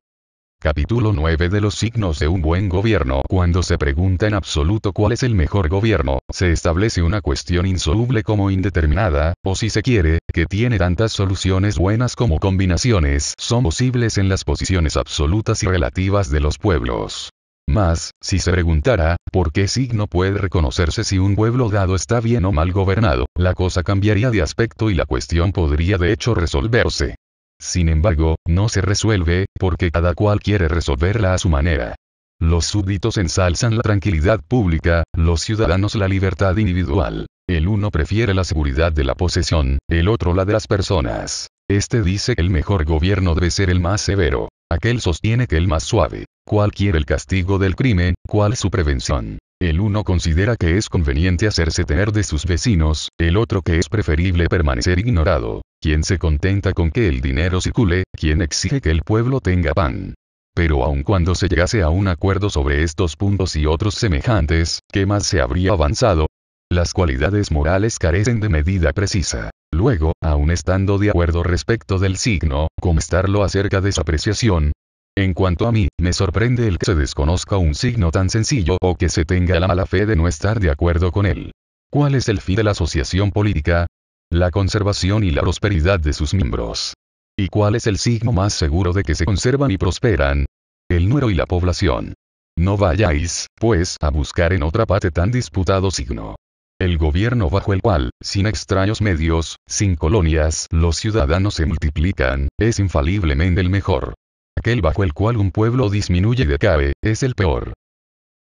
Capítulo 9 de los signos de un buen gobierno. Cuando se pregunta en absoluto cuál es el mejor gobierno, se establece una cuestión insoluble como indeterminada, o si se quiere, que tiene tantas soluciones buenas como combinaciones son posibles en las posiciones absolutas y relativas de los pueblos. Mas, si se preguntara, ¿por qué signo puede reconocerse si un pueblo dado está bien o mal gobernado? La cosa cambiaría de aspecto y la cuestión podría de hecho resolverse. Sin embargo, no se resuelve, porque cada cual quiere resolverla a su manera. Los súbditos ensalzan la tranquilidad pública, los ciudadanos la libertad individual. El uno prefiere la seguridad de la posesión, el otro la de las personas. Este dice que el mejor gobierno debe ser el más severo. Aquel sostiene que el más suave. ¿Cuál quiere el castigo del crimen? ¿Cuál su prevención? El uno considera que es conveniente hacerse tener de sus vecinos, el otro que es preferible permanecer ignorado. Quien se contenta con que el dinero circule, quien exige que el pueblo tenga pan. Pero aun cuando se llegase a un acuerdo sobre estos puntos y otros semejantes, ¿qué más se habría avanzado? Las cualidades morales carecen de medida precisa. Luego, aun estando de acuerdo respecto del signo, ¿cómo estarlo acerca de su apreciación? En cuanto a mí, me sorprende el que se desconozca un signo tan sencillo o que se tenga la mala fe de no estar de acuerdo con él. ¿Cuál es el fin de la asociación política? La conservación y la prosperidad de sus miembros. ¿Y cuál es el signo más seguro de que se conservan y prosperan? El número y la población. No vayáis, pues, a buscar en otra parte tan disputado signo. El gobierno bajo el cual, sin extraños medios, sin colonias, los ciudadanos se multiplican, es infaliblemente el mejor. Aquel bajo el cual un pueblo disminuye y decae, es el peor.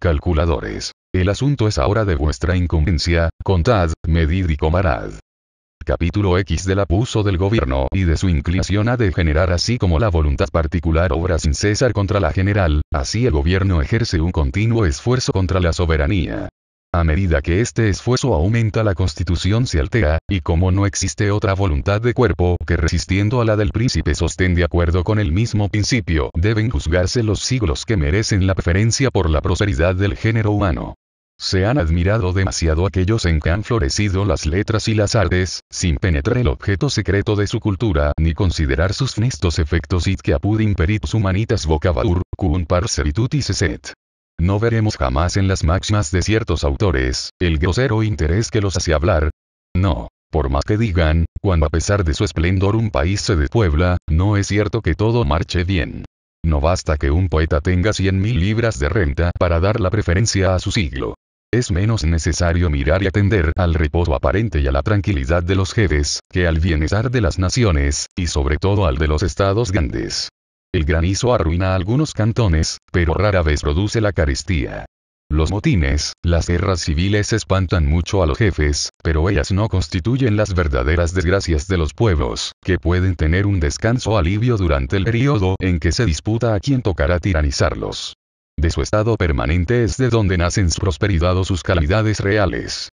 Calculadores. El asunto es ahora de vuestra incumbencia, contad, medid y comparad. Capítulo X del abuso del gobierno y de su inclinación a degenerar así como la voluntad particular obra sin cesar contra la general, así el gobierno ejerce un continuo esfuerzo contra la soberanía. A medida que este esfuerzo aumenta la constitución se altera, y como no existe otra voluntad de cuerpo que resistiendo a la del príncipe sostén de acuerdo con el mismo principio, deben juzgarse los siglos que merecen la preferencia por la prosperidad del género humano. Se han admirado demasiado aquellos en que han florecido las letras y las artes, sin penetrar el objeto secreto de su cultura, ni considerar sus funestos efectos id que apud imperit humanitas vocabatur, cum par servitutis esset. No veremos jamás en las máximas de ciertos autores, el grosero interés que los hace hablar. No, por más que digan, cuando a pesar de su esplendor un país se despuebla, no es cierto que todo marche bien. No basta que un poeta tenga 100.000 libras de renta para dar la preferencia a su siglo. Es menos necesario mirar y atender al reposo aparente y a la tranquilidad de los jefes, que al bienestar de las naciones, y sobre todo al de los estados grandes. El granizo arruina algunos cantones, pero rara vez produce la carestía. Los motines, las guerras civiles espantan mucho a los jefes, pero ellas no constituyen las verdaderas desgracias de los pueblos, que pueden tener un descanso o alivio durante el periodo en que se disputa a quién tocará tiranizarlos. De su estado permanente es de donde nacen su prosperidad o sus calamidades reales.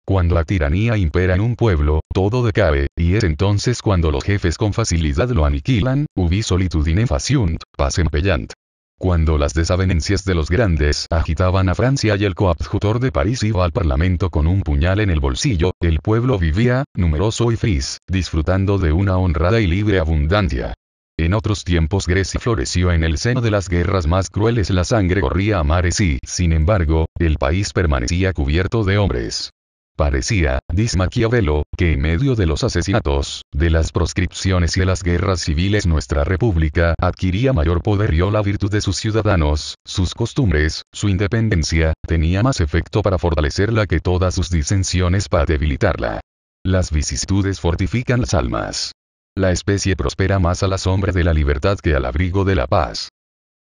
Cuando la tiranía impera en un pueblo, todo decae, y es entonces cuando los jefes con facilidad lo aniquilan, ubi solitudine faciunt, pacem pellant. Cuando las desavenencias de los grandes agitaban a Francia y el coadjutor de París iba al parlamento con un puñal en el bolsillo, el pueblo vivía, numeroso y feliz, disfrutando de una honrada y libre abundancia. En otros tiempos Grecia floreció en el seno de las guerras más crueles, la sangre corría a mares y, sin embargo, el país permanecía cubierto de hombres. Parecía, dice Maquiavelo, que en medio de los asesinatos, de las proscripciones y de las guerras civiles nuestra república adquiría mayor poderío la virtud de sus ciudadanos, sus costumbres, su independencia, tenía más efecto para fortalecerla que todas sus disensiones para debilitarla. Las vicisitudes fortifican las almas. La especie prospera más a la sombra de la libertad que al abrigo de la paz.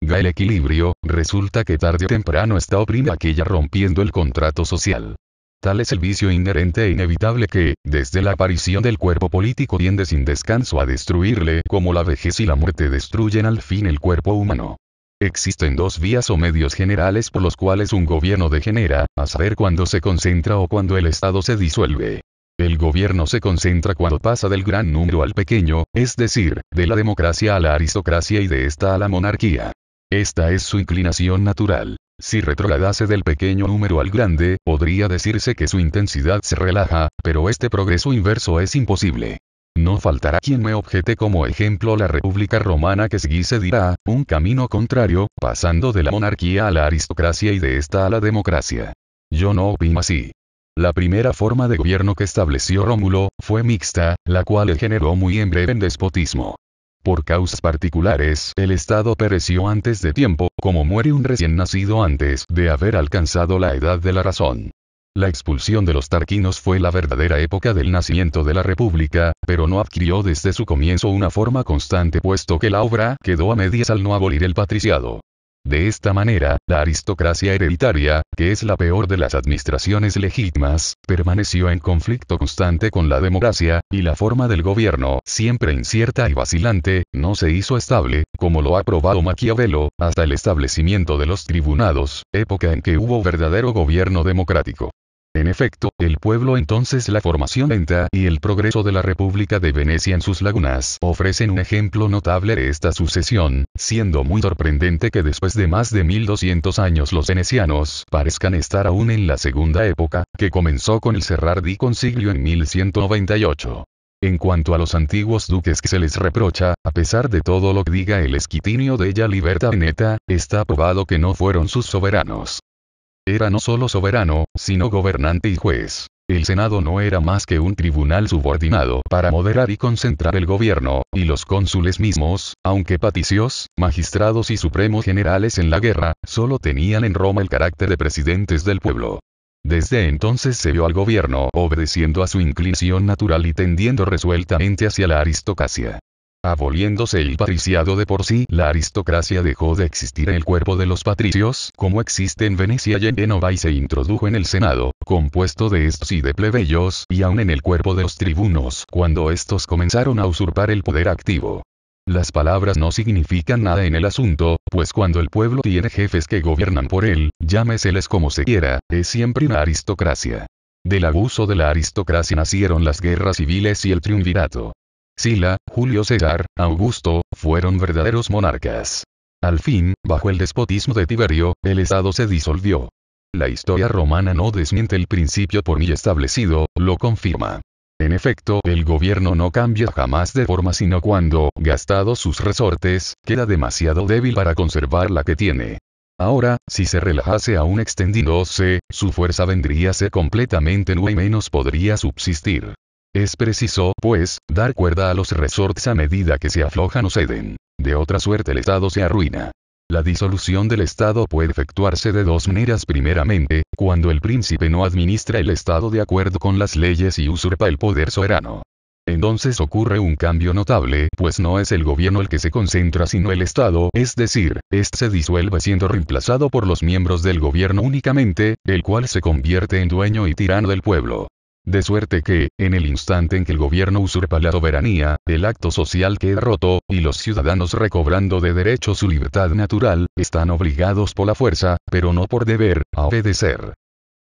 El equilibrio, resulta que tarde o temprano está oprimida aquella rompiendo el contrato social. Tal es el vicio inherente e inevitable que, desde la aparición del cuerpo político tiende sin descanso a destruirle, como la vejez y la muerte destruyen al fin el cuerpo humano. Existen dos vías o medios generales por los cuales un gobierno degenera, a saber cuando se concentra o cuando el Estado se disuelve. El gobierno se concentra cuando pasa del gran número al pequeño, es decir, de la democracia a la aristocracia y de esta a la monarquía. Esta es su inclinación natural. Si retrogradase del pequeño número al grande, podría decirse que su intensidad se relaja, pero este progreso inverso es imposible. No faltará quien me objete como ejemplo la República Romana, que se dirá, un camino contrario, pasando de la monarquía a la aristocracia y de esta a la democracia. Yo no opino así. La primera forma de gobierno que estableció Rómulo, fue mixta, la cual generó muy en breve en despotismo. Por causas particulares, el Estado pereció antes de tiempo, como muere un recién nacido antes de haber alcanzado la edad de la razón. La expulsión de los tarquinos fue la verdadera época del nacimiento de la República, pero no adquirió desde su comienzo una forma constante, puesto que la obra quedó a medias al no abolir el patriciado. De esta manera, la aristocracia hereditaria, que es la peor de las administraciones legítimas, permaneció en conflicto constante con la democracia, y la forma del gobierno, siempre incierta y vacilante, no se hizo estable, como lo ha probado Maquiavelo, hasta el establecimiento de los tribunados, época en que hubo verdadero gobierno democrático. En efecto, el pueblo entonces, la formación lenta y el progreso de la República de Venecia en sus lagunas ofrecen un ejemplo notable de esta sucesión, siendo muy sorprendente que después de más de 1200 años los venecianos parezcan estar aún en la segunda época, que comenzó con el Serrardi Concilio en 1198. En cuanto a los antiguos duques que se les reprocha, a pesar de todo lo que diga el Esquitinio della Libertà Veneta, está probado que no fueron sus soberanos. Era no solo soberano, sino gobernante y juez. El Senado no era más que un tribunal subordinado para moderar y concentrar el gobierno, y los cónsules mismos, aunque patricios, magistrados y supremos generales en la guerra, solo tenían en Roma el carácter de presidentes del pueblo. Desde entonces se vio al gobierno obedeciendo a su inclinación natural y tendiendo resueltamente hacia la aristocracia. Aboliéndose el patriciado de por sí, la aristocracia dejó de existir en el cuerpo de los patricios, como existe en Venecia y en Génova, y se introdujo en el Senado, compuesto de estos y de plebeyos, y aún en el cuerpo de los tribunos, cuando estos comenzaron a usurpar el poder activo. Las palabras no significan nada en el asunto, pues cuando el pueblo tiene jefes que gobiernan por él, llámeseles como se quiera, es siempre una aristocracia. Del abuso de la aristocracia nacieron las guerras civiles y el triunvirato. Sila, Julio César, Augusto, fueron verdaderos monarcas. Al fin, bajo el despotismo de Tiberio, el Estado se disolvió. La historia romana no desmiente el principio por mí establecido, lo confirma. En efecto, el gobierno no cambia jamás de forma sino cuando, gastados sus resortes, queda demasiado débil para conservar la que tiene. Ahora, si se relajase aún extendiéndose, su fuerza vendríase completamente nula y menos podría subsistir. Es preciso, pues, dar cuerda a los resortes a medida que se aflojan o ceden. De otra suerte el Estado se arruina. La disolución del Estado puede efectuarse de dos maneras: primeramente, cuando el príncipe no administra el Estado de acuerdo con las leyes y usurpa el poder soberano. Entonces ocurre un cambio notable, pues no es el gobierno el que se concentra sino el Estado, es decir, este se disuelve siendo reemplazado por los miembros del gobierno únicamente, el cual se convierte en dueño y tirano del pueblo. De suerte que, en el instante en que el gobierno usurpa la soberanía, el acto social queda roto, y los ciudadanos, recobrando de derecho su libertad natural, están obligados por la fuerza, pero no por deber, a obedecer.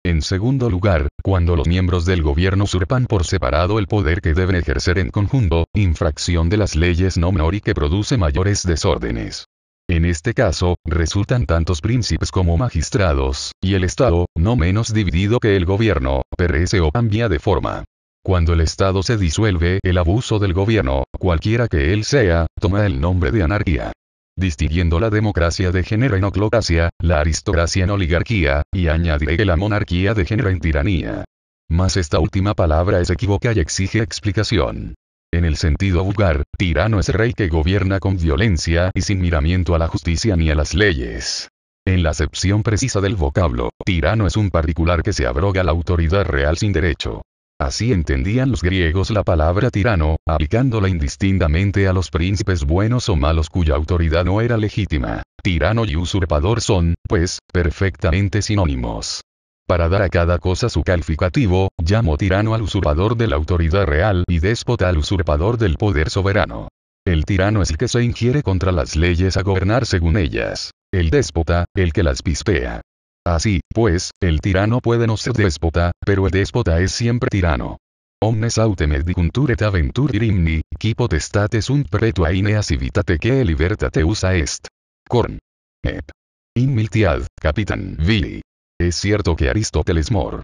En segundo lugar, cuando los miembros del gobierno usurpan por separado el poder que deben ejercer en conjunto, infracción de las leyes no menor y que produce mayores desórdenes. En este caso, resultan tantos príncipes como magistrados, y el Estado, no menos dividido que el gobierno, perece o cambia de forma. Cuando el Estado se disuelve, el abuso del gobierno, cualquiera que él sea, toma el nombre de anarquía. Distinguiendo la democracia degenera en oclocracia, la aristocracia en oligarquía, y añadiré que la monarquía degenera en tiranía. Mas esta última palabra es equívoca y exige explicación. En el sentido vulgar, tirano es rey que gobierna con violencia y sin miramiento a la justicia ni a las leyes. En la acepción precisa del vocablo, tirano es un particular que se abroga la autoridad real sin derecho. Así entendían los griegos la palabra tirano, aplicándola indistintamente a los príncipes buenos o malos cuya autoridad no era legítima. Tirano y usurpador son, pues, perfectamente sinónimos. Para dar a cada cosa su calificativo, llamo tirano al usurpador de la autoridad real y déspota al usurpador del poder soberano. El tirano es el que se ingiere contra las leyes a gobernar según ellas. El déspota, el que las pispea. Así, pues, el tirano puede no ser déspota, pero el déspota es siempre tirano. Omnes autem edicunt et aventur irimni, qui potestates sunt perpetua inea civitate que libertate usa est. Corn. Ep. In Miltiad, Capitán Vili. Es cierto que Aristóteles Mor.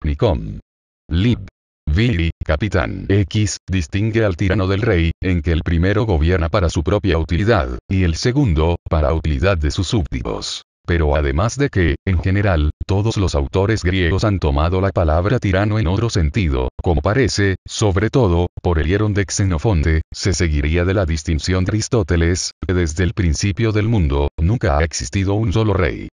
Nicom. Lib. Vili, Capitán X, distingue al tirano del rey, en que el primero gobierna para su propia utilidad, y el segundo, para utilidad de sus súbditos. Pero además de que, en general, todos los autores griegos han tomado la palabra tirano en otro sentido, como parece, sobre todo, por el hierón de Xenofonte, se seguiría de la distinción de Aristóteles, que desde el principio del mundo, nunca ha existido un solo rey.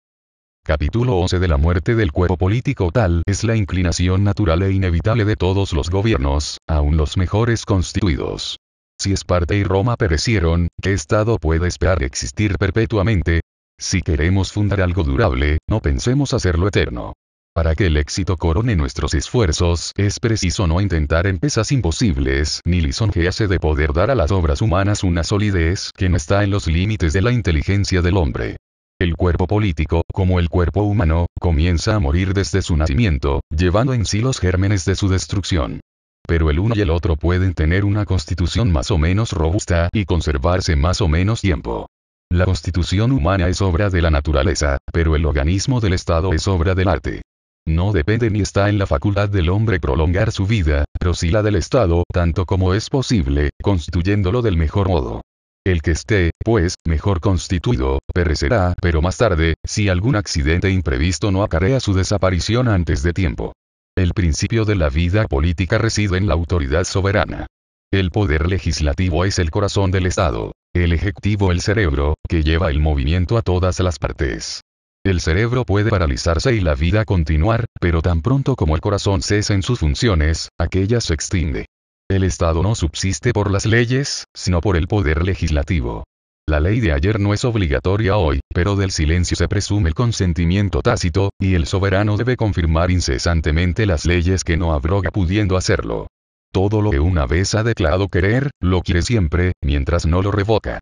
Capítulo 11 de la muerte del cuerpo político. Tal es la inclinación natural e inevitable de todos los gobiernos, aun los mejores constituidos. Si Esparta y Roma perecieron, ¿qué estado puede esperar existir perpetuamente? Si queremos fundar algo durable, no pensemos hacerlo eterno. Para que el éxito corone nuestros esfuerzos, es preciso no intentar empezas imposibles, ni lisonjearse de poder dar a las obras humanas una solidez que no está en los límites de la inteligencia del hombre. El cuerpo político, como el cuerpo humano, comienza a morir desde su nacimiento, llevando en sí los gérmenes de su destrucción. Pero el uno y el otro pueden tener una constitución más o menos robusta y conservarse más o menos tiempo. La constitución humana es obra de la naturaleza, pero el organismo del Estado es obra del arte. No depende ni está en la facultad del hombre prolongar su vida, pero sí la del Estado, tanto como es posible, constituyéndolo del mejor modo. El que esté, pues, mejor constituido, perecerá, pero más tarde, si algún accidente imprevisto no acarrea su desaparición antes de tiempo. El principio de la vida política reside en la autoridad soberana. El poder legislativo es el corazón del Estado. El ejecutivo el cerebro, que lleva el movimiento a todas las partes. El cerebro puede paralizarse y la vida continuar, pero tan pronto como el corazón cesa en sus funciones, aquella se extingue. El Estado no subsiste por las leyes, sino por el poder legislativo. La ley de ayer no es obligatoria hoy, pero del silencio se presume el consentimiento tácito, y el soberano debe confirmar incesantemente las leyes que no abroga pudiendo hacerlo. Todo lo que una vez ha declarado querer, lo quiere siempre, mientras no lo revoca.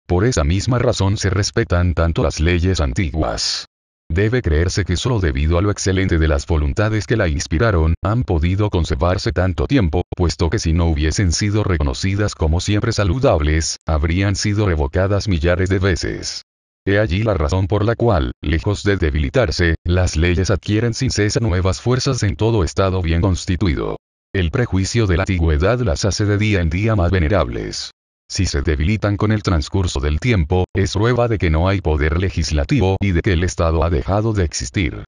Por esa misma razón se respetan tanto las leyes antiguas. Debe creerse que solo debido a lo excelente de las voluntades que la inspiraron, han podido conservarse tanto tiempo, puesto que si no hubiesen sido reconocidas como siempre saludables, habrían sido revocadas millares de veces. He allí la razón por la cual, lejos de debilitarse, las leyes adquieren sin cesar nuevas fuerzas en todo estado bien constituido. El prejuicio de la antigüedad las hace de día en día más venerables. Si se debilitan con el transcurso del tiempo, es prueba de que no hay poder legislativo y de que el Estado ha dejado de existir.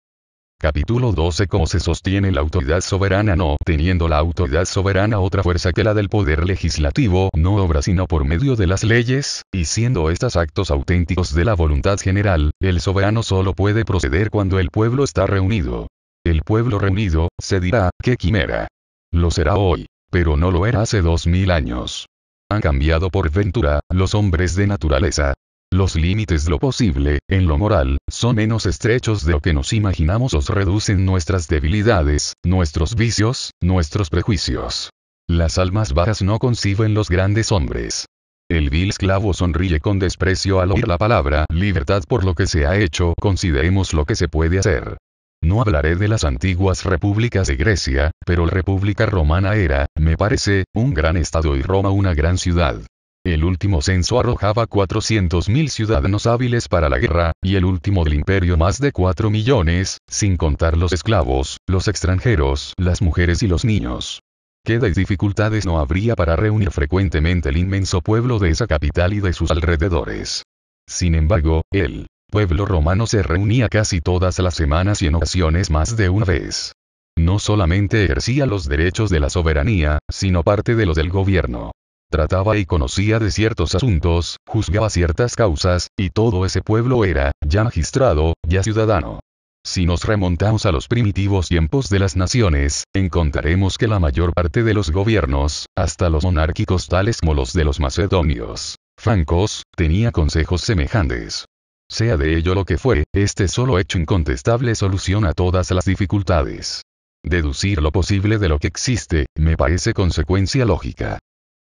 Capítulo 12. ¿Cómo se sostiene la autoridad soberana? No teniendo la autoridad soberana otra fuerza que la del poder legislativo, no obra sino por medio de las leyes, y siendo estas actos auténticos de la voluntad general, el soberano solo puede proceder cuando el pueblo está reunido. El pueblo reunido, se dirá, ¿qué quimera? Lo será hoy, pero no lo era hace 2000 años. Han cambiado por ventura, los hombres de naturaleza. Los límites de lo posible, en lo moral, son menos estrechos de lo que nos imaginamos. Os reducen nuestras debilidades, nuestros vicios, nuestros prejuicios. Las almas bajas no conciben los grandes hombres. El vil esclavo sonríe con desprecio al oír la palabra libertad. Por lo que se ha hecho, consideremos lo que se puede hacer. No hablaré de las antiguas repúblicas de Grecia, pero la República Romana era, me parece, un gran estado y Roma una gran ciudad. El último censo arrojaba 400.000 ciudadanos hábiles para la guerra, y el último del imperio más de 4 millones, sin contar los esclavos, los extranjeros, las mujeres y los niños. ¿Qué dificultades no habría para reunir frecuentemente el inmenso pueblo de esa capital y de sus alrededores? Sin embargo, el pueblo romano se reunía casi todas las semanas y en ocasiones más de una vez. No solamente ejercía los derechos de la soberanía, sino parte de los del gobierno. Trataba y conocía de ciertos asuntos, juzgaba ciertas causas, y todo ese pueblo era, ya magistrado, ya ciudadano. Si nos remontamos a los primitivos tiempos de las naciones, encontraremos que la mayor parte de los gobiernos, hasta los monárquicos tales como los de los macedonios, francos, tenía consejos semejantes. Sea de ello lo que fuere, este solo hecho incontestable soluciona todas las dificultades. Deducir lo posible de lo que existe, me parece consecuencia lógica.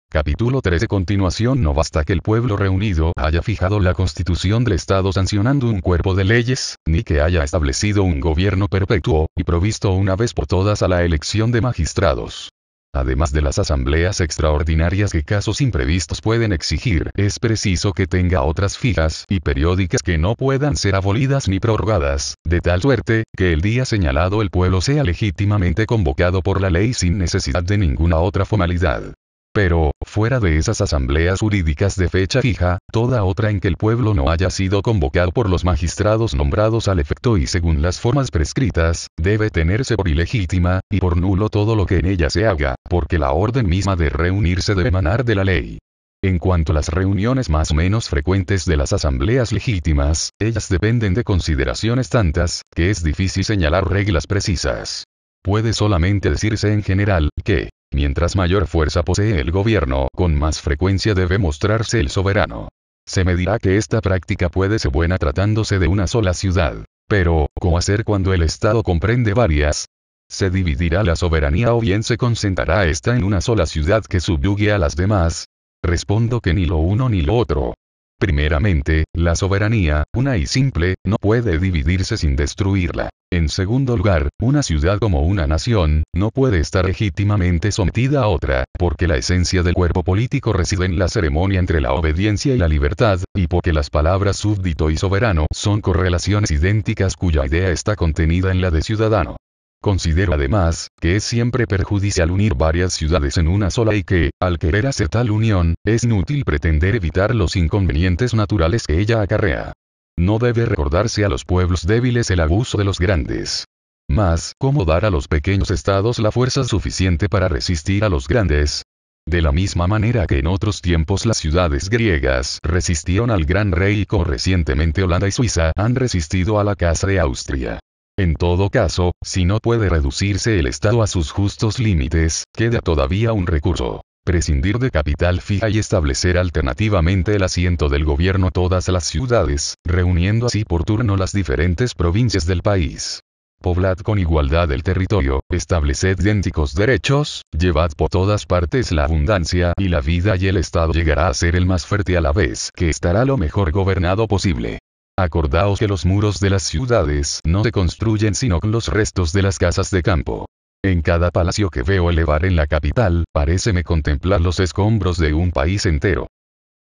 Capítulo 13. Continuación. No basta que el pueblo reunido haya fijado la constitución del Estado sancionando un cuerpo de leyes, ni que haya establecido un gobierno perpetuo, y provisto una vez por todas a la elección de magistrados. Además de las asambleas extraordinarias que casos imprevistos pueden exigir, es preciso que tenga otras fijas y periódicas que no puedan ser abolidas ni prorrogadas, de tal suerte, que el día señalado el pueblo sea legítimamente convocado por la ley sin necesidad de ninguna otra formalidad. Pero, fuera de esas asambleas jurídicas de fecha fija, toda otra en que el pueblo no haya sido convocado por los magistrados nombrados al efecto y según las formas prescritas, debe tenerse por ilegítima, y por nulo todo lo que en ella se haga, porque la orden misma de reunirse debe emanar de la ley. En cuanto a las reuniones más o menos frecuentes de las asambleas legítimas, ellas dependen de consideraciones tantas, que es difícil señalar reglas precisas. Puede solamente decirse en general, que, mientras mayor fuerza posee el gobierno, con más frecuencia debe mostrarse el soberano. Se me dirá que esta práctica puede ser buena tratándose de una sola ciudad. Pero, ¿cómo hacer cuando el Estado comprende varias? ¿Se dividirá la soberanía o bien se concentrará esta en una sola ciudad que subyugue a las demás? Respondo que ni lo uno ni lo otro. Primeramente, la soberanía, una y simple, no puede dividirse sin destruirla. En segundo lugar, una ciudad como una nación, no puede estar legítimamente sometida a otra, porque la esencia del cuerpo político reside en la ceremonia entre la obediencia y la libertad, y porque las palabras súbdito y soberano son correlaciones idénticas cuya idea está contenida en la de ciudadano. Considero además, que es siempre perjudicial unir varias ciudades en una sola y que, al querer hacer tal unión, es inútil pretender evitar los inconvenientes naturales que ella acarrea. No debe recordarse a los pueblos débiles el abuso de los grandes. Mas, ¿cómo dar a los pequeños estados la fuerza suficiente para resistir a los grandes? De la misma manera que en otros tiempos las ciudades griegas resistieron al gran rey y como recientemente Holanda y Suiza han resistido a la Casa de Austria. En todo caso, si no puede reducirse el Estado a sus justos límites, queda todavía un recurso: prescindir de capital fija y establecer alternativamente el asiento del gobierno a todas las ciudades, reuniendo así por turno las diferentes provincias del país. Poblad con igualdad el territorio, estableced idénticos derechos, llevad por todas partes la abundancia y la vida y el Estado llegará a ser el más fuerte a la vez que estará lo mejor gobernado posible. Acordaos que los muros de las ciudades no se construyen sino con los restos de las casas de campo. En cada palacio que veo elevar en la capital, paréceme contemplar los escombros de un país entero.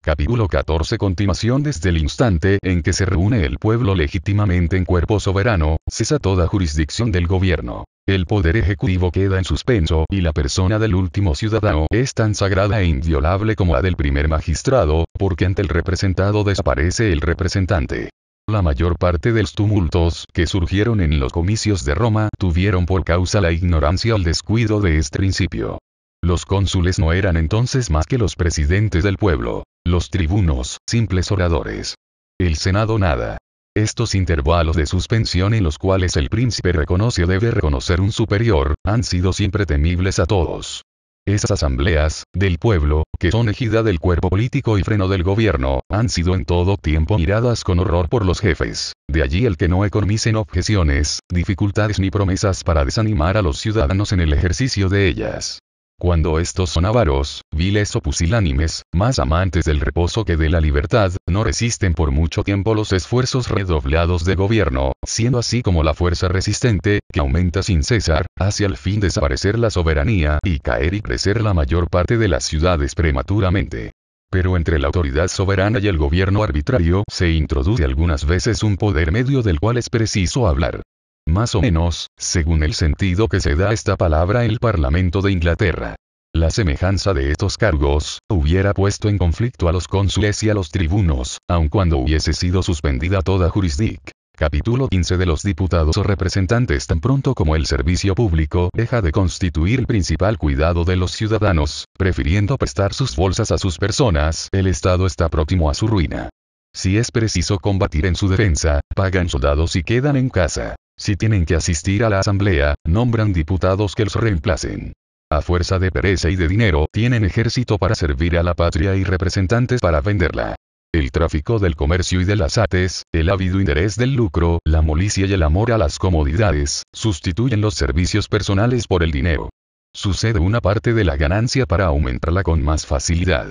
Capítulo 14. Continuación. Desde el instante en que se reúne el pueblo legítimamente en cuerpo soberano, cesa toda jurisdicción del gobierno. El poder ejecutivo queda en suspenso y la persona del último ciudadano es tan sagrada e inviolable como la del primer magistrado, porque ante el representado desaparece el representante. La mayor parte de los tumultos que surgieron en los comicios de Roma tuvieron por causa la ignorancia o el descuido de este principio. Los cónsules no eran entonces más que los presidentes del pueblo, los tribunos, simples oradores. El senado nada. Estos intervalos de suspensión en los cuales el príncipe reconoce o debe reconocer un superior, han sido siempre temibles a todos. Esas asambleas, del pueblo, que son ejida del cuerpo político y freno del gobierno, han sido en todo tiempo miradas con horror por los jefes. De allí el que no economicen objeciones, dificultades ni promesas para desanimar a los ciudadanos en el ejercicio de ellas. Cuando estos son avaros, viles o pusilánimes, más amantes del reposo que de la libertad, no resisten por mucho tiempo los esfuerzos redoblados de gobierno, siendo así como la fuerza resistente, que aumenta sin cesar, hacia el fin desaparecer la soberanía y caer y crecer la mayor parte de las ciudades prematuramente. Pero entre la autoridad soberana y el gobierno arbitrario se introduce algunas veces un poder medio del cual es preciso hablar. Más o menos, según el sentido que se da a esta palabra el Parlamento de Inglaterra. La semejanza de estos cargos, hubiera puesto en conflicto a los cónsules y a los tribunos, aun cuando hubiese sido suspendida toda jurisdicción. Capítulo 15. De los diputados o representantes. Tan pronto como el servicio público deja de constituir el principal cuidado de los ciudadanos, prefiriendo prestar sus bolsas a sus personas, el Estado está próximo a su ruina. Si es preciso combatir en su defensa, pagan soldados y quedan en casa. Si tienen que asistir a la asamblea, nombran diputados que los reemplacen. A fuerza de pereza y de dinero, tienen ejército para servir a la patria y representantes para venderla. El tráfico del comercio y de las artes, el ávido interés del lucro, la molicie y el amor a las comodidades, sustituyen los servicios personales por el dinero. Sucede una parte de la ganancia para aumentarla con más facilidad.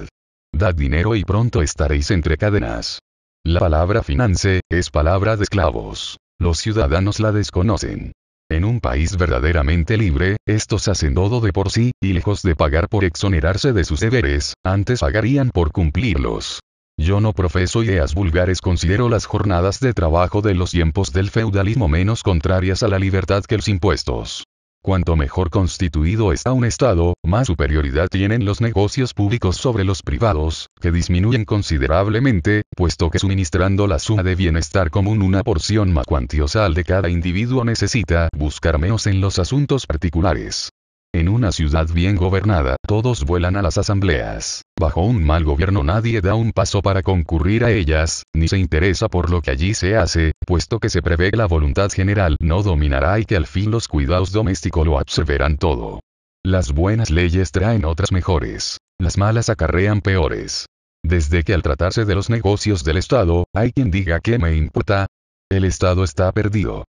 Dad dinero y pronto estaréis entre cadenas. La palabra finance, es palabra de esclavos. Los ciudadanos la desconocen. En un país verdaderamente libre, estos hacen todo de por sí, y lejos de pagar por exonerarse de sus deberes, antes pagarían por cumplirlos. Yo no profeso ideas vulgares, considero las jornadas de trabajo de los tiempos del feudalismo menos contrarias a la libertad que los impuestos. Cuanto mejor constituido está un Estado, más superioridad tienen los negocios públicos sobre los privados, que disminuyen considerablemente, puesto que suministrando la suma de bienestar común una porción más cuantiosa al de cada individuo necesita buscar menos en los asuntos particulares. En una ciudad bien gobernada, todos vuelan a las asambleas. Bajo un mal gobierno nadie da un paso para concurrir a ellas, ni se interesa por lo que allí se hace, puesto que se prevé que la voluntad general no dominará y que al fin los cuidados domésticos lo absorberán todo. Las buenas leyes traen otras mejores. Las malas acarrean peores. Desde que al tratarse de los negocios del Estado, hay quien diga que me importa. El Estado está perdido.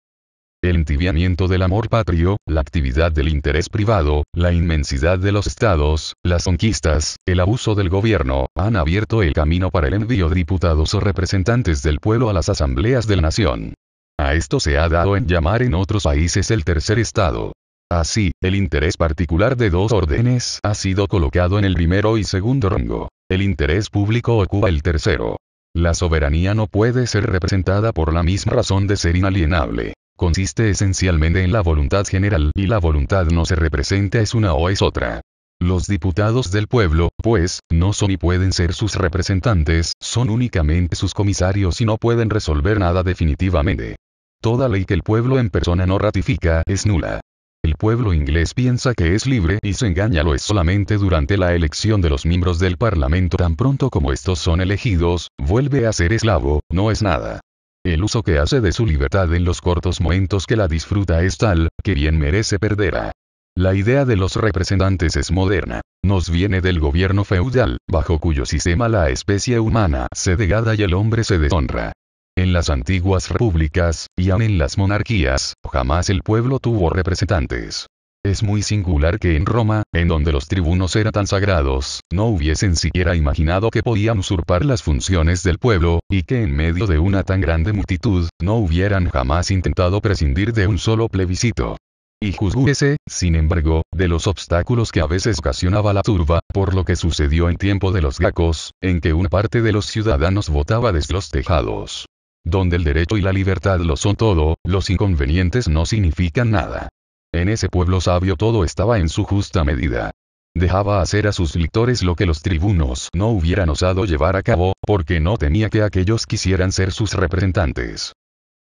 El entibiamiento del amor patrio, la actividad del interés privado, la inmensidad de los estados, las conquistas, el abuso del gobierno, han abierto el camino para el envío de diputados o representantes del pueblo a las asambleas de la nación. A esto se ha dado en llamar en otros países el tercer estado. Así, el interés particular de dos órdenes ha sido colocado en el primero y segundo rango. El interés público ocupa el tercero. La soberanía no puede ser representada por la misma razón de ser inalienable. Consiste esencialmente en la voluntad general, y la voluntad no se representa es una o es otra. Los diputados del pueblo, pues, no son y pueden ser sus representantes, son únicamente sus comisarios y no pueden resolver nada definitivamente. Toda ley que el pueblo en persona no ratifica es nula. El pueblo inglés piensa que es libre y se engaña, lo es solamente durante la elección de los miembros del parlamento. Tan pronto como estos son elegidos, vuelve a ser esclavo, no es nada. El uso que hace de su libertad en los cortos momentos que la disfruta es tal, que bien merece perderla. La idea de los representantes es moderna. Nos viene del gobierno feudal, bajo cuyo sistema la especie humana se degrada y el hombre se deshonra. En las antiguas repúblicas, y aun en las monarquías, jamás el pueblo tuvo representantes. Es muy singular que en Roma, en donde los tribunos eran tan sagrados, no hubiesen siquiera imaginado que podían usurpar las funciones del pueblo, y que en medio de una tan grande multitud, no hubieran jamás intentado prescindir de un solo plebiscito. Y juzgúese, sin embargo, de los obstáculos que a veces ocasionaba la turba, por lo que sucedió en tiempo de los Gracos, en que una parte de los ciudadanos votaba desde los tejados. Donde el derecho y la libertad lo son todo, los inconvenientes no significan nada. En ese pueblo sabio todo estaba en su justa medida. Dejaba hacer a sus lictores lo que los tribunos no hubieran osado llevar a cabo, porque no temía que aquellos quisieran ser sus representantes.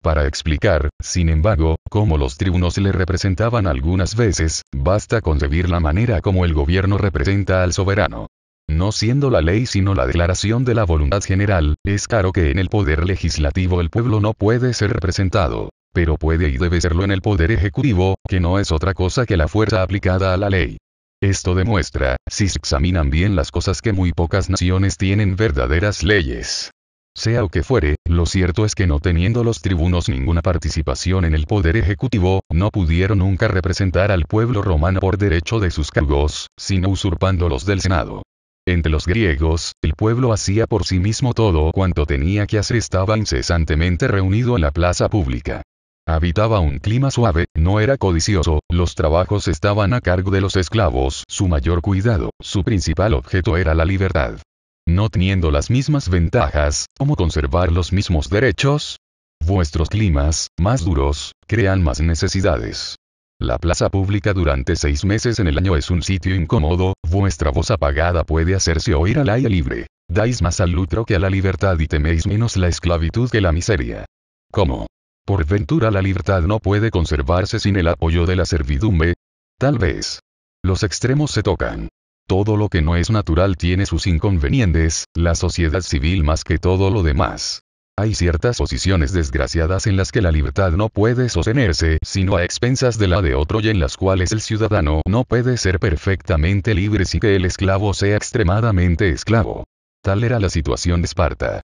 Para explicar, sin embargo, cómo los tribunos le representaban algunas veces, basta concebir la manera como el gobierno representa al soberano. No siendo la ley sino la declaración de la voluntad general, es claro que en el poder legislativo el pueblo no puede ser representado. Pero puede y debe serlo en el poder ejecutivo, que no es otra cosa que la fuerza aplicada a la ley. Esto demuestra, si se examinan bien las cosas, que muy pocas naciones tienen verdaderas leyes. Sea o que fuere, lo cierto es que no teniendo los tribunos ninguna participación en el poder ejecutivo, no pudieron nunca representar al pueblo romano por derecho de sus cargos, sino usurpándolos del Senado. Entre los griegos, el pueblo hacía por sí mismo todo cuanto tenía que hacer, estaba incesantemente reunido en la plaza pública. Habitaba un clima suave, no era codicioso, los trabajos estaban a cargo de los esclavos, su mayor cuidado, su principal objeto era la libertad. No teniendo las mismas ventajas, ¿cómo conservar los mismos derechos? Vuestros climas, más duros, crean más necesidades. La plaza pública durante 6 meses en el año es un sitio incómodo, vuestra voz apagada puede hacerse oír al aire libre. Dais más al lucro que a la libertad y teméis menos la esclavitud que la miseria. ¿Cómo? ¿Por ventura la libertad no puede conservarse sin el apoyo de la servidumbre? Tal vez. Los extremos se tocan. Todo lo que no es natural tiene sus inconvenientes, la sociedad civil más que todo lo demás. Hay ciertas posiciones desgraciadas en las que la libertad no puede sostenerse sino a expensas de la de otro, y en las cuales el ciudadano no puede ser perfectamente libre sin que el esclavo sea extremadamente esclavo. Tal era la situación de Esparta.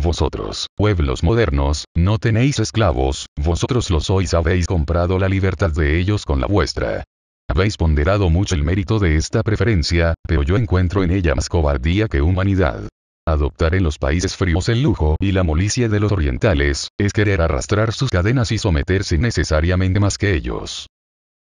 Vosotros, pueblos modernos, no tenéis esclavos, vosotros lo sois, habéis comprado la libertad de ellos con la vuestra. Habéis ponderado mucho el mérito de esta preferencia, pero yo encuentro en ella más cobardía que humanidad. Adoptar en los países fríos el lujo y la molicie de los orientales, es querer arrastrar sus cadenas y someterse necesariamente más que ellos.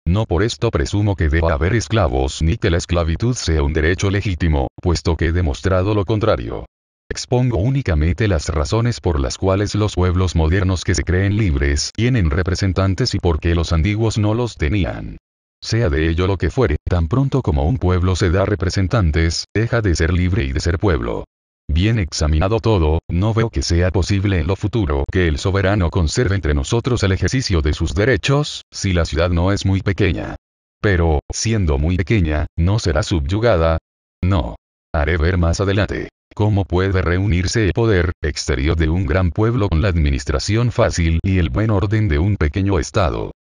No por esto presumo que deba haber esclavos ni que la esclavitud sea un derecho legítimo, puesto que he demostrado lo contrario. Expongo únicamente las razones por las cuales los pueblos modernos que se creen libres tienen representantes y por qué los antiguos no los tenían. Sea de ello lo que fuere, tan pronto como un pueblo se da representantes, deja de ser libre y de ser pueblo. Bien examinado todo, no veo que sea posible en lo futuro que el soberano conserve entre nosotros el ejercicio de sus derechos, si la ciudad no es muy pequeña. Pero, siendo muy pequeña, ¿no será subyugada? No. Haré ver más adelante cómo puede reunirse el poder exterior de un gran pueblo con la administración fácil y el buen orden de un pequeño estado.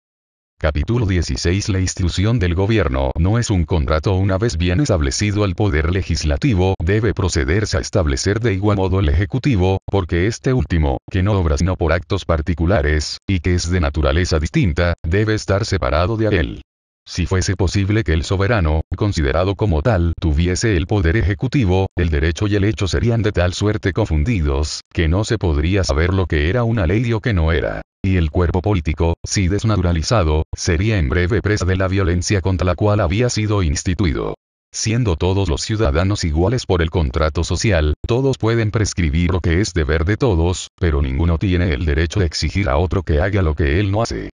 Capítulo 16. La institución del gobierno no es un contrato. Una vez bien establecido el poder legislativo, debe procederse a establecer de igual modo el ejecutivo, porque este último, que no obra sino por actos particulares, y que es de naturaleza distinta, debe estar separado de aquel. Si fuese posible que el soberano, considerado como tal, tuviese el poder ejecutivo, el derecho y el hecho serían de tal suerte confundidos, que no se podría saber lo que era una ley y lo que no era. Y el cuerpo político, si desnaturalizado, sería en breve presa de la violencia contra la cual había sido instituido. Siendo todos los ciudadanos iguales por el contrato social, todos pueden prescribir lo que es deber de todos, pero ninguno tiene el derecho de exigir a otro que haga lo que él no hace.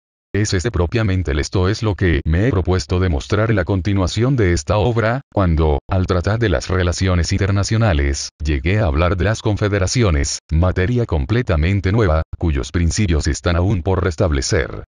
Propiamente esto es lo que me he propuesto demostrar en la continuación de esta obra, cuando, al tratar de las relaciones internacionales, llegué a hablar de las confederaciones, materia completamente nueva, cuyos principios están aún por restablecer.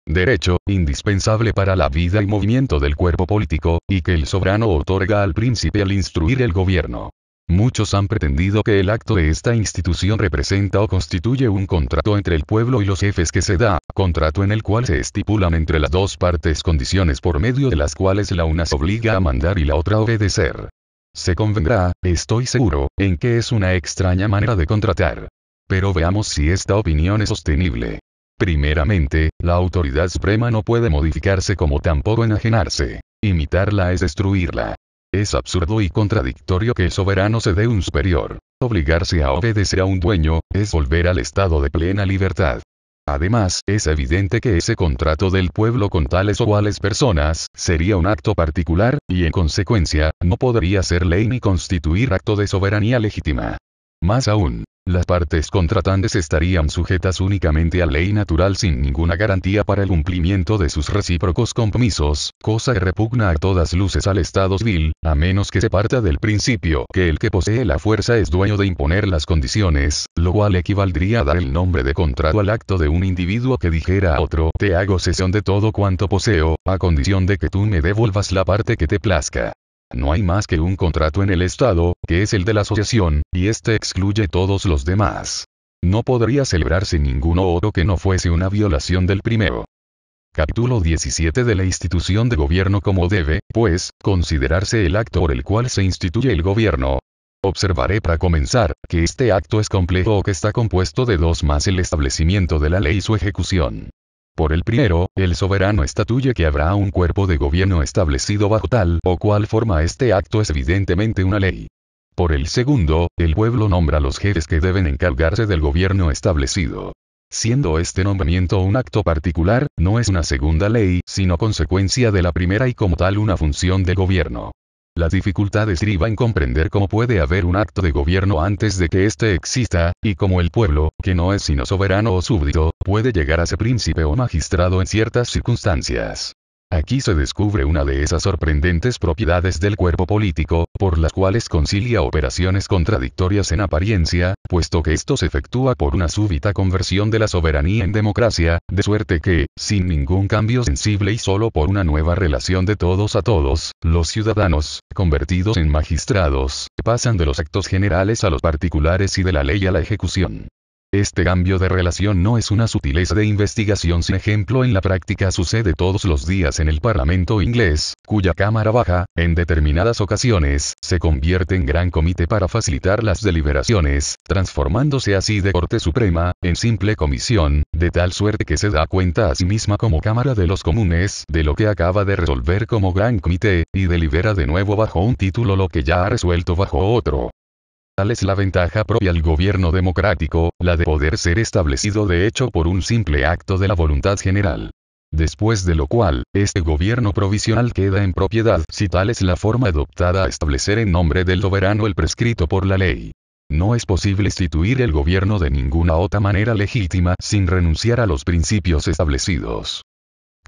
Derecho, indispensable para la vida y movimiento del cuerpo político, y que el soberano otorga al príncipe al instruir el gobierno. Muchos han pretendido que el acto de esta institución representa o constituye un contrato entre el pueblo y los jefes que se da, contrato en el cual se estipulan entre las dos partes condiciones por medio de las cuales la una se obliga a mandar y la otra a obedecer. Se convendrá, estoy seguro, en que es una extraña manera de contratar. Pero veamos si esta opinión es sostenible. Primeramente, la autoridad suprema no puede modificarse como tampoco enajenarse. Imitarla es destruirla. Es absurdo y contradictorio que el soberano se dé un superior. Obligarse a obedecer a un dueño, es volver al estado de plena libertad. Además, es evidente que ese contrato del pueblo con tales o cuales personas, sería un acto particular, y en consecuencia, no podría ser ley ni constituir acto de soberanía legítima. Más aún, las partes contratantes estarían sujetas únicamente a ley natural sin ninguna garantía para el cumplimiento de sus recíprocos compromisos, cosa que repugna a todas luces al Estado civil, a menos que se parta del principio que el que posee la fuerza es dueño de imponer las condiciones, lo cual equivaldría a dar el nombre de contrato al acto de un individuo que dijera a otro: te hago cesión de todo cuanto poseo, a condición de que tú me devuelvas la parte que te plazca. No hay más que un contrato en el Estado, que es el de la asociación, y este excluye todos los demás. No podría celebrarse ninguno otro que no fuese una violación del primero. Capítulo 17 de la institución de gobierno. Como debe, pues, considerarse el acto por el cual se instituye el gobierno. Observaré para comenzar, que este acto es complejo o que está compuesto de dos más el establecimiento de la ley y su ejecución. Por el primero, el soberano estatuye que habrá un cuerpo de gobierno establecido bajo tal o cual forma. Este acto es evidentemente una ley. Por el segundo, el pueblo nombra los jefes que deben encargarse del gobierno establecido. Siendo este nombramiento un acto particular, no es una segunda ley, sino consecuencia de la primera y como tal una función del gobierno. La dificultad estriba en comprender cómo puede haber un acto de gobierno antes de que éste exista, y cómo el pueblo, que no es sino soberano o súbdito, puede llegar a ser príncipe o magistrado en ciertas circunstancias. Aquí se descubre una de esas sorprendentes propiedades del cuerpo político, por las cuales concilia operaciones contradictorias en apariencia, puesto que esto se efectúa por una súbita conversión de la soberanía en democracia, de suerte que, sin ningún cambio sensible y solo por una nueva relación de todos a todos, los ciudadanos, convertidos en magistrados, pasan de los actos generales a los particulares y de la ley a la ejecución. Este cambio de relación no es una sutileza de investigación sin ejemplo. En la práctica sucede todos los días en el Parlamento inglés, cuya Cámara Baja, en determinadas ocasiones, se convierte en gran comité para facilitar las deliberaciones, transformándose así de Corte Suprema, en simple comisión, de tal suerte que se da cuenta a sí misma como Cámara de los Comunes de lo que acaba de resolver como Gran Comité, y delibera de nuevo bajo un título lo que ya ha resuelto bajo otro. Tal es la ventaja propia al gobierno democrático, la de poder ser establecido de hecho por un simple acto de la voluntad general. Después de lo cual, este gobierno provisional queda en propiedad si tal es la forma adoptada a establecer en nombre del soberano el prescrito por la ley. No es posible instituir el gobierno de ninguna otra manera legítima sin renunciar a los principios establecidos.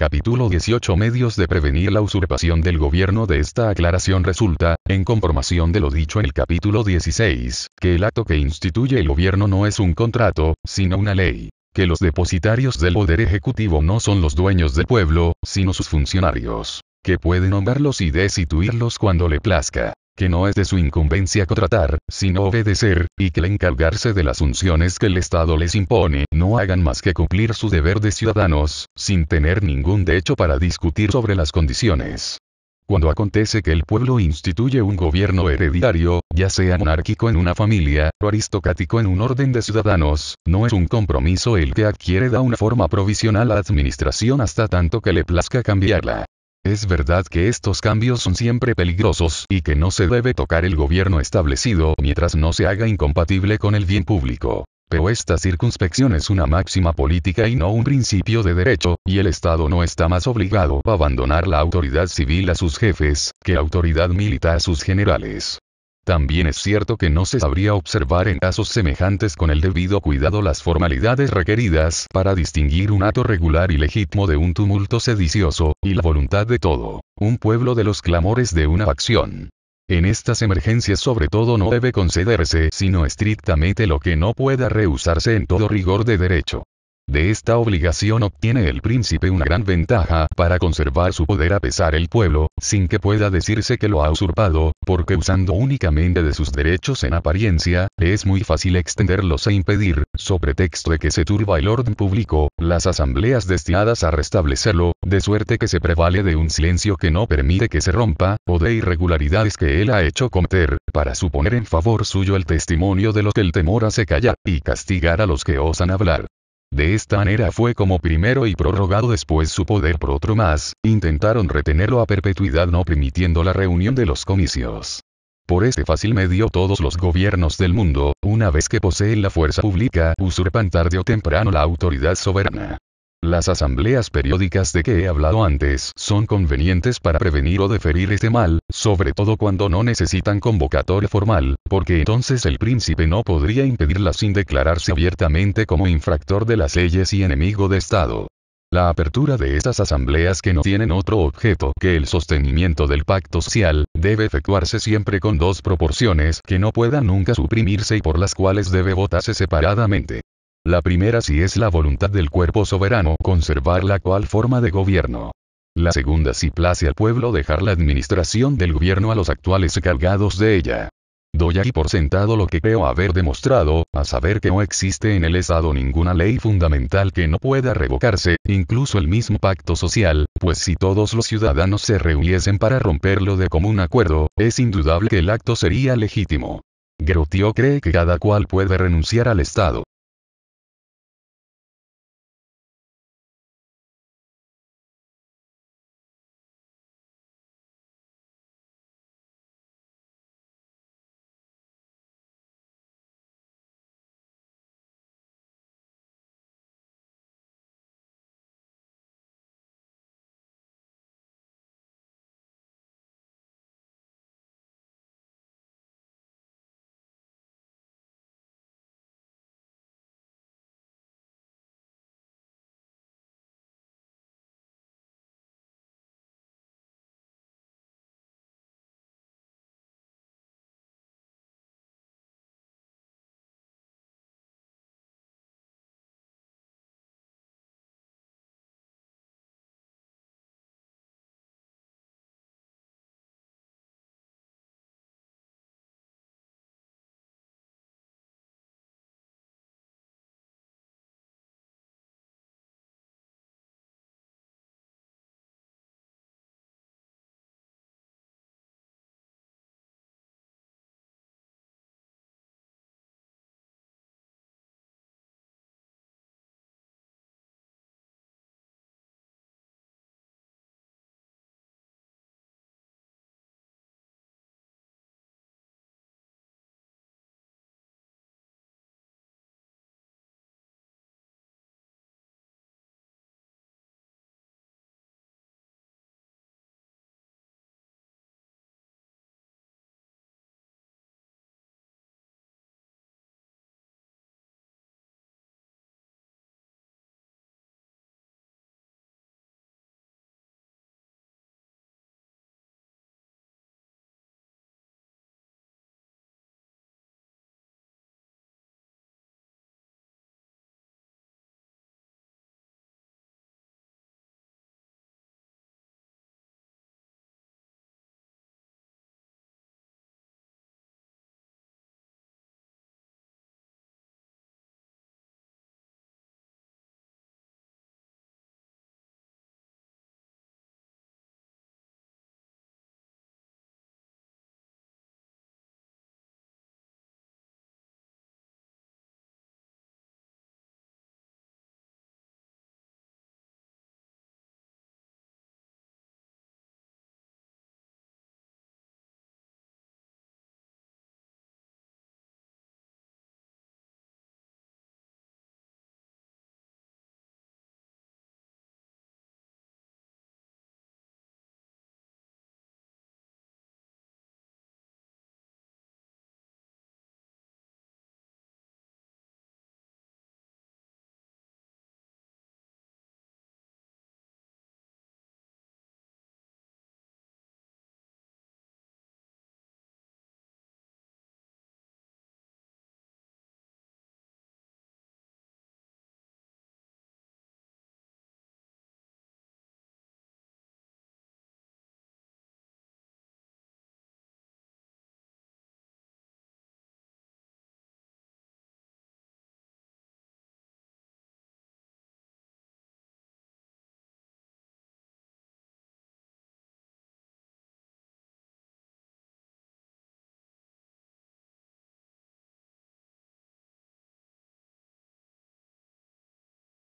Capítulo 18 Medios de prevenir la usurpación del gobierno. De esta aclaración resulta, en conformación de lo dicho en el capítulo 16, que el acto que instituye el gobierno no es un contrato, sino una ley, que los depositarios del poder ejecutivo no son los dueños del pueblo, sino sus funcionarios, que puede nombrarlos y destituirlos cuando le plazca, que no es de su incumbencia contratar, sino obedecer, y que al encargarse de las funciones que el Estado les impone, no hagan más que cumplir su deber de ciudadanos, sin tener ningún derecho para discutir sobre las condiciones. Cuando acontece que el pueblo instituye un gobierno hereditario, ya sea monárquico en una familia, o aristocrático en un orden de ciudadanos, no es un compromiso el que adquiere da una forma provisional a la administración hasta tanto que le plazca cambiarla. Es verdad que estos cambios son siempre peligrosos y que no se debe tocar el gobierno establecido mientras no se haga incompatible con el bien público. Pero esta circunspección es una máxima política y no un principio de derecho, y el Estado no está más obligado a abandonar la autoridad civil a sus jefes, que la autoridad militar a sus generales. También es cierto que no se sabría observar en casos semejantes con el debido cuidado las formalidades requeridas para distinguir un acto regular y legítimo de un tumulto sedicioso, y la voluntad de todo un pueblo de los clamores de una facción. En estas emergencias sobre todo no debe concederse sino estrictamente lo que no pueda rehusarse en todo rigor de derecho. De esta obligación obtiene el príncipe una gran ventaja para conservar su poder a pesar el pueblo, sin que pueda decirse que lo ha usurpado, porque usando únicamente de sus derechos en apariencia, le es muy fácil extenderlos e impedir, sobre pretexto de que se turba el orden público, las asambleas destinadas a restablecerlo, de suerte que se prevale de un silencio que no permite que se rompa, o de irregularidades que él ha hecho cometer, para suponer en favor suyo el testimonio de los que el temor hace callar, y castigar a los que osan hablar. De esta manera fue como primero y prorrogado después su poder por otro más, intentaron retenerlo a perpetuidad no permitiendo la reunión de los comicios. Por este fácil medio todos los gobiernos del mundo, una vez que poseen la fuerza pública, usurpan tarde o temprano la autoridad soberana. Las asambleas periódicas de que he hablado antes son convenientes para prevenir o deferir este mal, sobre todo cuando no necesitan convocatoria formal, porque entonces el príncipe no podría impedirlas sin declararse abiertamente como infractor de las leyes y enemigo de Estado. La apertura de estas asambleas que no tienen otro objeto que el sostenimiento del pacto social, debe efectuarse siempre con dos proporciones que no puedan nunca suprimirse y por las cuales debe votarse separadamente. La primera si es la voluntad del cuerpo soberano conservar la actual forma de gobierno. La segunda si place al pueblo dejar la administración del gobierno a los actuales encargados de ella. Doy aquí por sentado lo que creo haber demostrado, a saber que no existe en el Estado ninguna ley fundamental que no pueda revocarse, incluso el mismo pacto social, pues si todos los ciudadanos se reuniesen para romperlo de común acuerdo, es indudable que el acto sería legítimo. Grotió cree que cada cual puede renunciar al Estado.